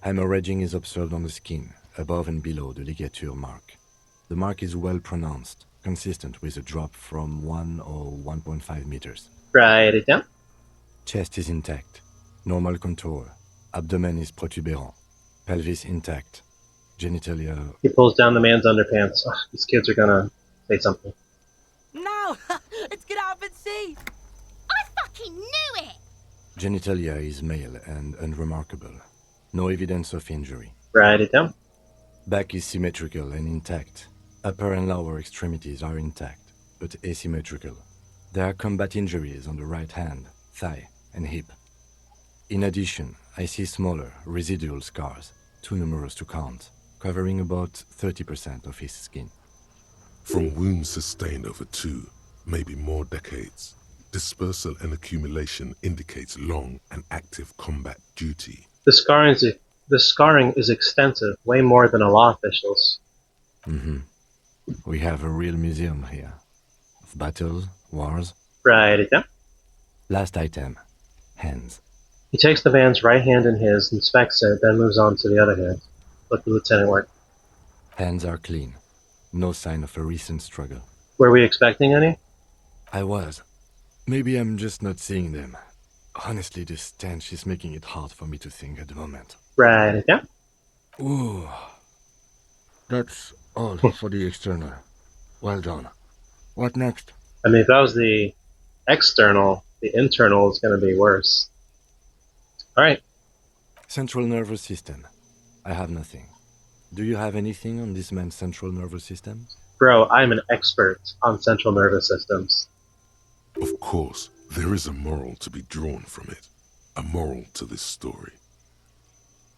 Hemorrhaging is observed on the skin, above and below the ligature mark. The mark is well pronounced, consistent with a drop from 1 or 1.5 meters. Write it down. Chest is intact, normal contour. Abdomen is protuberant. Pelvis intact. Genitalia... He pulls down the man's underpants. Ugh, these kids are gonna say something. No! It's gonna happen, see? I fucking knew it! Genitalia is male and unremarkable. No evidence of injury. Write it down. Back is symmetrical and intact. Upper and lower extremities are intact, but asymmetrical. There are combat injuries on the right hand, thigh, and hip. In addition, I see smaller, residual scars, too numerous to count, covering about 30% of his skin. From wounds sustained over 2, maybe more decades, dispersal and accumulation indicates long and active combat duty. The scarring is extensive, way more than a law official's. We have a real museum here. Of battles, wars. Right, yeah. Last item. Hands. He takes the man's right hand in his, inspects it, then moves on to the other hand. Let the lieutenant work. Hands are clean. No sign of a recent struggle. Were we expecting any? I was. Maybe I'm just not seeing them. Honestly, this stench is making it hard for me to think at the moment. Right, yeah. Ooh. That's all for the external. Well done. What next? I mean, if that was the external, the internal is going to be worse. Alright. Central nervous system. I have nothing. Do you have anything on this man's central nervous system? Bro, I'm an expert on central nervous systems. Of course, there is a moral to be drawn from it. A moral to this story.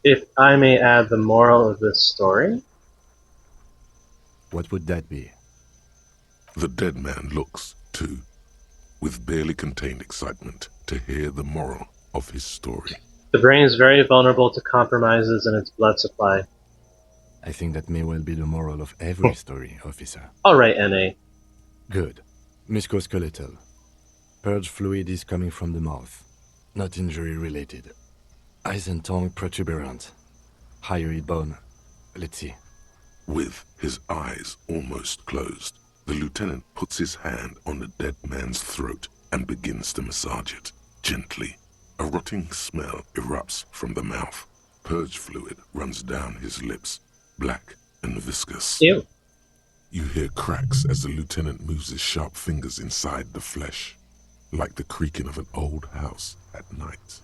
If I may add the moral of this story? What would that be? The dead man looks, too, with barely contained excitement to hear the moral of his story. The brain is very vulnerable to compromises in its blood supply. I think that may well be the moral of every story, officer. Alright, N.A. Good. Musculoskeletal. Purge fluid is coming from the mouth. Not injury-related. Eyes and tongue protuberant. Hyoid bone. Let's see. With his eyes almost closed, the lieutenant puts his hand on the dead man's throat and begins to massage it, gently. A rotting smell erupts from the mouth. Purge fluid runs down his lips, black and viscous. Ew. You hear cracks as the lieutenant moves his sharp fingers inside the flesh, like the creaking of an old house at night.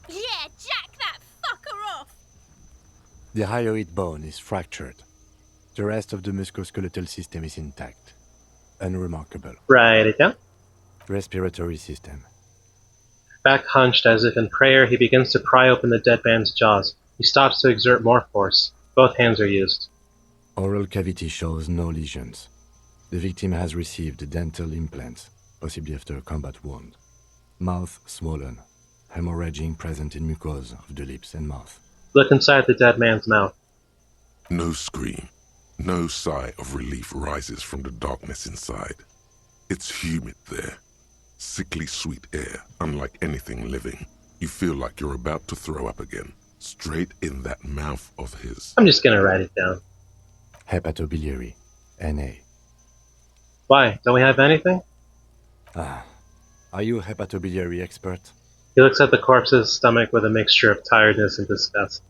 Yeah, jack that fucker off! The hyoid bone is fractured. The rest of the musculoskeletal system is intact. Unremarkable. Right, yeah. Respiratory system. Back hunched as if in prayer, he begins to pry open the dead man's jaws. He stops to exert more force. Both hands are used. Oral cavity shows no lesions. The victim has received dental implants, possibly after a combat wound. Mouth swollen. Hemorrhaging present in mucosa of the lips and mouth. Look inside the dead man's mouth. No scream. No sigh of relief rises from the darkness inside. It's humid there. Sickly sweet air, unlike anything living. You feel like you're about to throw up again, straight in that mouth of his. I'm just gonna write it down. Hepatobiliary. NA. Why? Don't we have anything? Are you a hepatobiliary expert? He looks at the corpse's stomach with a mixture of tiredness and disgust.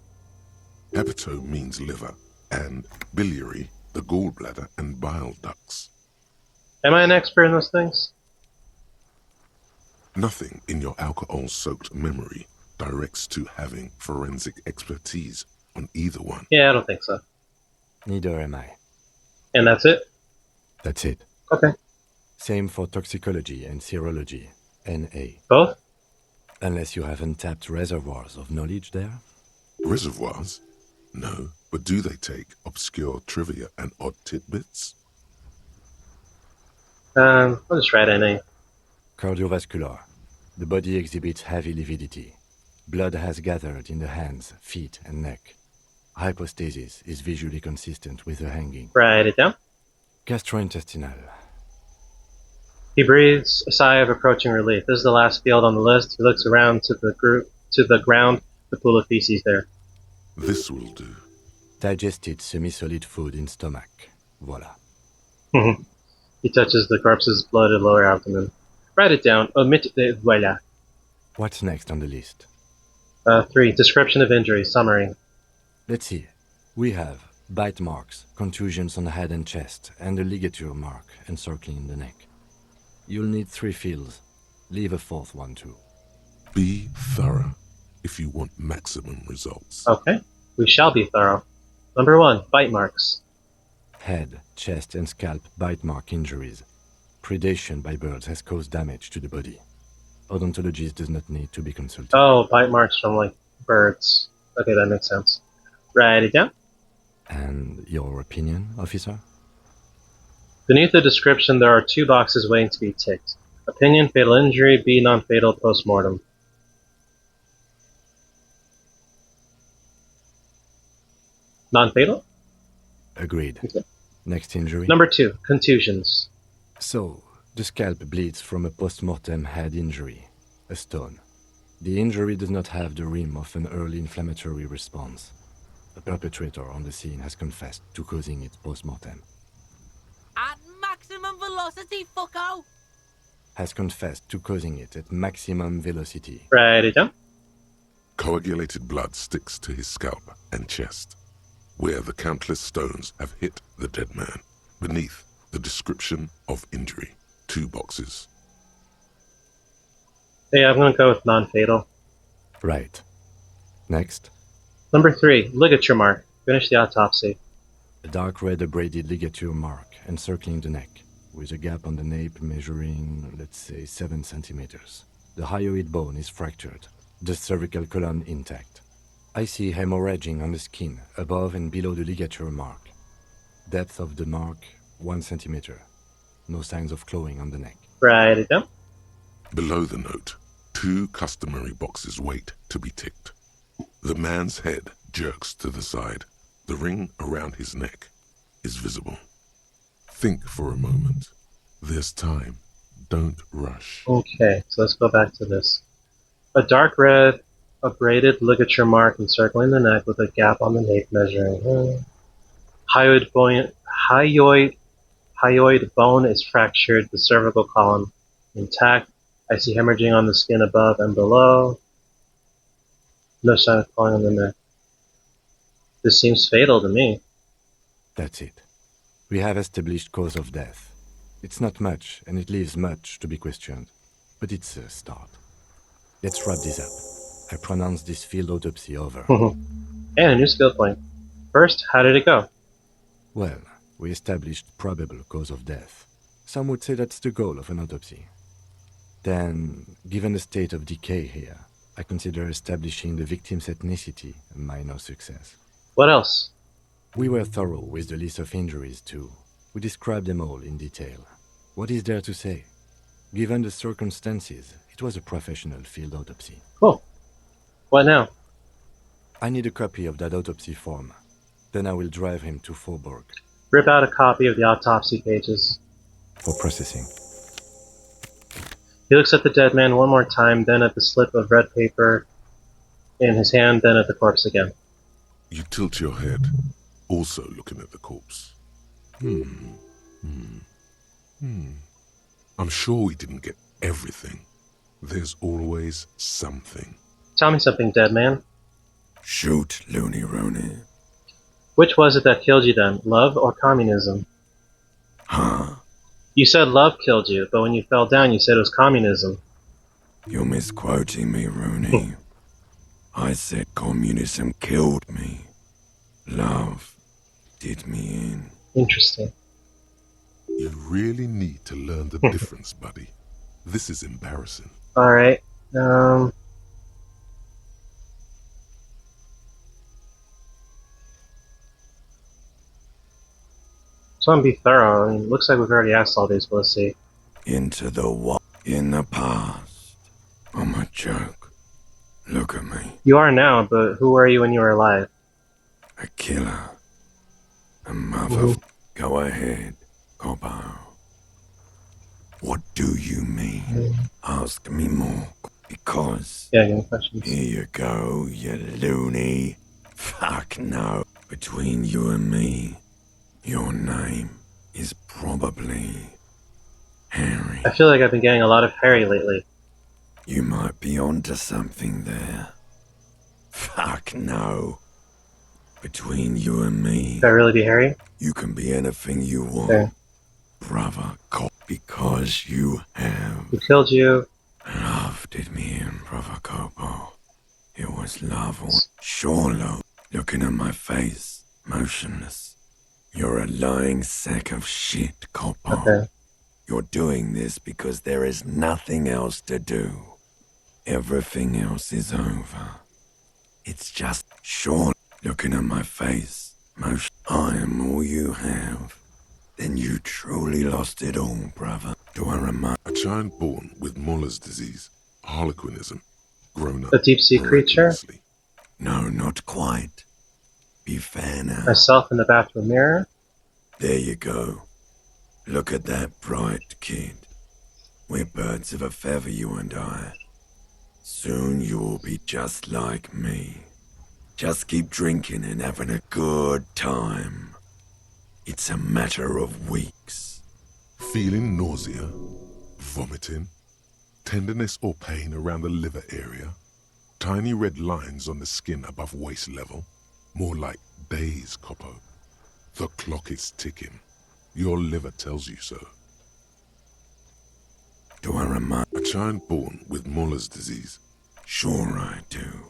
Hepato means liver, and biliary, the gallbladder and bile ducts. Am I an expert in those things? Nothing in your alcohol-soaked memory directs to having forensic expertise on either one. Yeah, I don't think so. Neither am I. And that's it? That's it. Okay. Same for toxicology and serology. NA. Both? Unless you have untapped reservoirs of knowledge there? Reservoirs? No, but do they take obscure trivia and odd tidbits? I'll just write NA. Cardiovascular. The body exhibits heavy lividity. Blood has gathered in the hands, feet, and neck. Hypostasis is visually consistent with the hanging. Write it down. Gastrointestinal. He breathes a sigh of approaching relief. This is the last field on the list. He looks around to the ground, the pool of feces there. This will do. Digested semi-solid food in stomach. Voila. He touches the corpse's bloated lower abdomen. Write it down. Omit the voila. What's next on the list? 3. Description of injury. Summary. Let's see. We have bite marks, contusions on the head and chest, and a ligature mark encircling the neck. You'll need 3 fields. Leave a 4th one too. Be thorough if you want maximum results. Okay. We shall be thorough. Number 1. Bite marks. Head, chest, and scalp bite mark injuries. Predation by birds has caused damage to the body. Odontologist does not need to be consulted. Oh, bite marks from, like, birds. Okay, that makes sense. Write it down. And your opinion, officer? Beneath the description, there are 2 boxes waiting to be ticked. Opinion, fatal injury, B, non-fatal, post-mortem. Non-fatal? Agreed. Okay. Next injury? Number 2, contusions. So, the scalp bleeds from a post-mortem head injury, a stone. The injury does not have the rim of an early inflammatory response. The perpetrator on the scene has confessed to causing it post-mortem. At maximum velocity, fucko! Has confessed to causing it at maximum velocity. Write it down. Coagulated blood sticks to his scalp and chest, where the countless stones have hit the dead man. Beneath the description of injury, 2 boxes. Yeah, I'm going to go with non-fatal. Right. Next. Number 3, ligature mark. Finish the autopsy. A dark red abraded ligature mark encircling the neck, with a gap on the nape measuring, let's say, 7 centimeters. The hyoid bone is fractured, the cervical column intact. I see hemorrhaging on the skin, above and below the ligature mark. Depth of the mark, 1 centimeter. No signs of clawing on the neck. Write it down. Below the note, 2 customary boxes wait to be ticked. The man's head jerks to the side. The ring around his neck is visible. Think for a moment. There's time. Don't rush. Okay, so let's go back to this. A dark red abraded ligature mark encircling the neck with a gap on the nape measuring. Hyoid bone is fractured, the cervical column intact. I see hemorrhaging on the skin above and below. No sign of clawing on the neck. This seems fatal to me. That's it. We have established cause of death. It's not much, and it leaves much to be questioned. But it's a start. Let's wrap this up. I pronounce this field autopsy over. And a new skill point. First, how did it go? Well, we established probable cause of death. Some would say that's the goal of an autopsy. Then, given the state of decay here, I consider establishing the victim's ethnicity a minor success. What else? We were thorough with the list of injuries, too. We described them all in detail. What is there to say? Given the circumstances, it was a professional field autopsy. Cool. What now? I need a copy of that autopsy form. Then I will drive him to Faubourg. Rip out a copy of the autopsy pages. For processing. He looks at the dead man one more time, then at the slip of red paper in his hand, then at the corpse again. You tilt your head, also looking at the corpse. I'm sure we didn't get everything. There's always something. Tell me something, dead man. Shoot, Looney Rooney. Which was it that killed you then, love or communism? Huh? You said love killed you, but when you fell down you said it was communism. You're misquoting me, Rooney. I said communism killed me. Love did me in. Interesting. You really need to learn the difference, buddy. This is embarrassing. Alright, just want to be thorough. I mean, looks like we've already asked all these, but let's see. Into the what? In the past. I'm a joke. Look at me. You are now, but who were you when you were alive? A killer. A mother. Go ahead, Coppo. What do you mean? Ask me more. Because. Yeah, any questions? Here you go, you loony. Fuck no. Between you and me, your name is probably Harry. I feel like I've been getting a lot of Harry lately. You might be onto something there. Fuck no. Between you and me. Could I really be Harry? You can be anything you want. Okay. Brother, because you have. Who killed you? Love did me in, Brother Copo. It was love or sure love. Looking at my face, motionless. You're a lying sack of shit, Copo. Okay. You're doing this because there is nothing else to do. Everything else is over. It's just Sean looking at my face. Most I am all you have. Then you truly lost it all, brother. Do I remind? A giant born with Muller's disease, harlequinism, grown up A deep sea creature? miraculously. No, not quite. Be fair now. Myself in the bathroom mirror? There you go. Look at that bright kid. We're birds of a feather, you and I. Soon you will be just like me. Just keep drinking and having a good time. It's a matter of weeks. Feeling nausea, vomiting, tenderness or pain around the liver area, tiny red lines on the skin above waist level, more like days, Coppo. The clock is ticking. Your liver tells you so. Do I remind? A giant born with Muller's disease. Sure I do.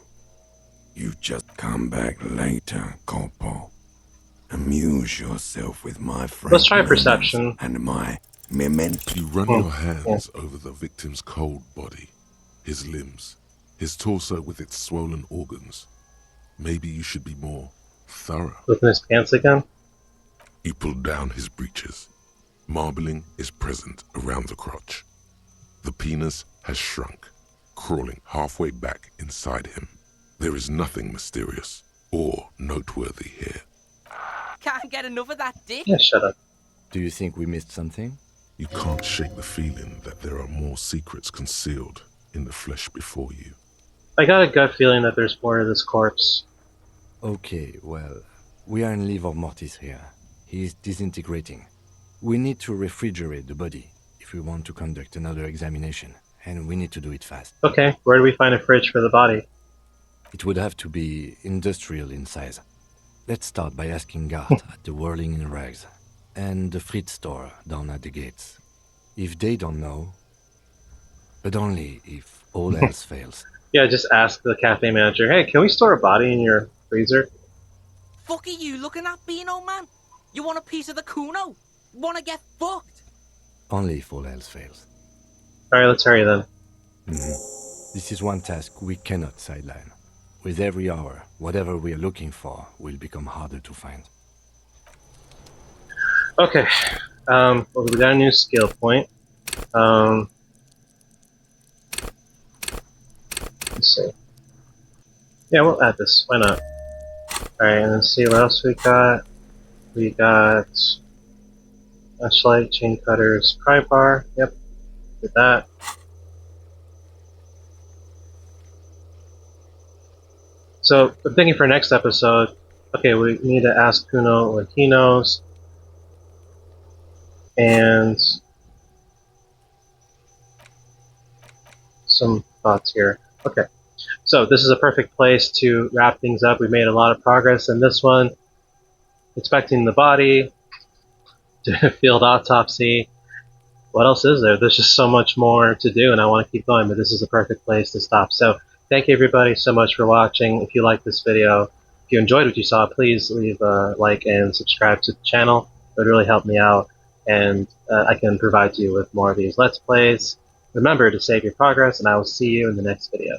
You just come back later, Corpo. Amuse yourself with my friend. Let's try perception. And my memento. You run your hands over the victim's cold body, his limbs, his torso with its swollen organs. Maybe you should be more thorough. Within his pants again? You pull down his breeches. Marbling is present around the crotch. The penis has shrunk, crawling halfway back inside him. There is nothing mysterious or noteworthy here. Can't get enough of that dick. Yeah, shut up. Do you think we missed something? You can't shake the feeling that there are more secrets concealed in the flesh before you. I got a gut feeling that there's more to this corpse. Okay, well, we are in livor mortis here. He is disintegrating. We need to refrigerate the body if we want to conduct another examination, and we need to do it fast. Okay, where do we find a fridge for the body? It would have to be industrial in size. Let's start by asking Gart at the Whirling in Rags and the Fritz store down at the gates. If they don't know, but only if all else fails. Yeah, just ask the cafe manager, hey, can we store a body in your freezer? Fuck are you looking at, Beano man? You want a piece of the Kuno? Wanna get fucked? Only if all else fails. Alright, let's hurry then. This is one task we cannot sideline. With every hour, whatever we are looking for will become harder to find. Okay, well, we got a new skill point. Let's see. Yeah, we'll add this. Why not? Alright, and let's see what else we got. We got flashlight, chain cutters, pry bar. Yep, did that. So I'm thinking for next episode, okay, we need to ask Kuno what he knows. And some thoughts here. Okay, so this is a perfect place to wrap things up. We made a lot of progress in this one. Inspecting the body, field autopsy. What else is there? There's just so much more to do, and I want to keep going, but this is a perfect place to stop. So thank you everybody so much for watching. If you liked this video, if you enjoyed what you saw, please leave a like and subscribe to the channel. It would really help me out, and I can provide you with more of these Let's Plays. Remember to save your progress, and I will see you in the next video.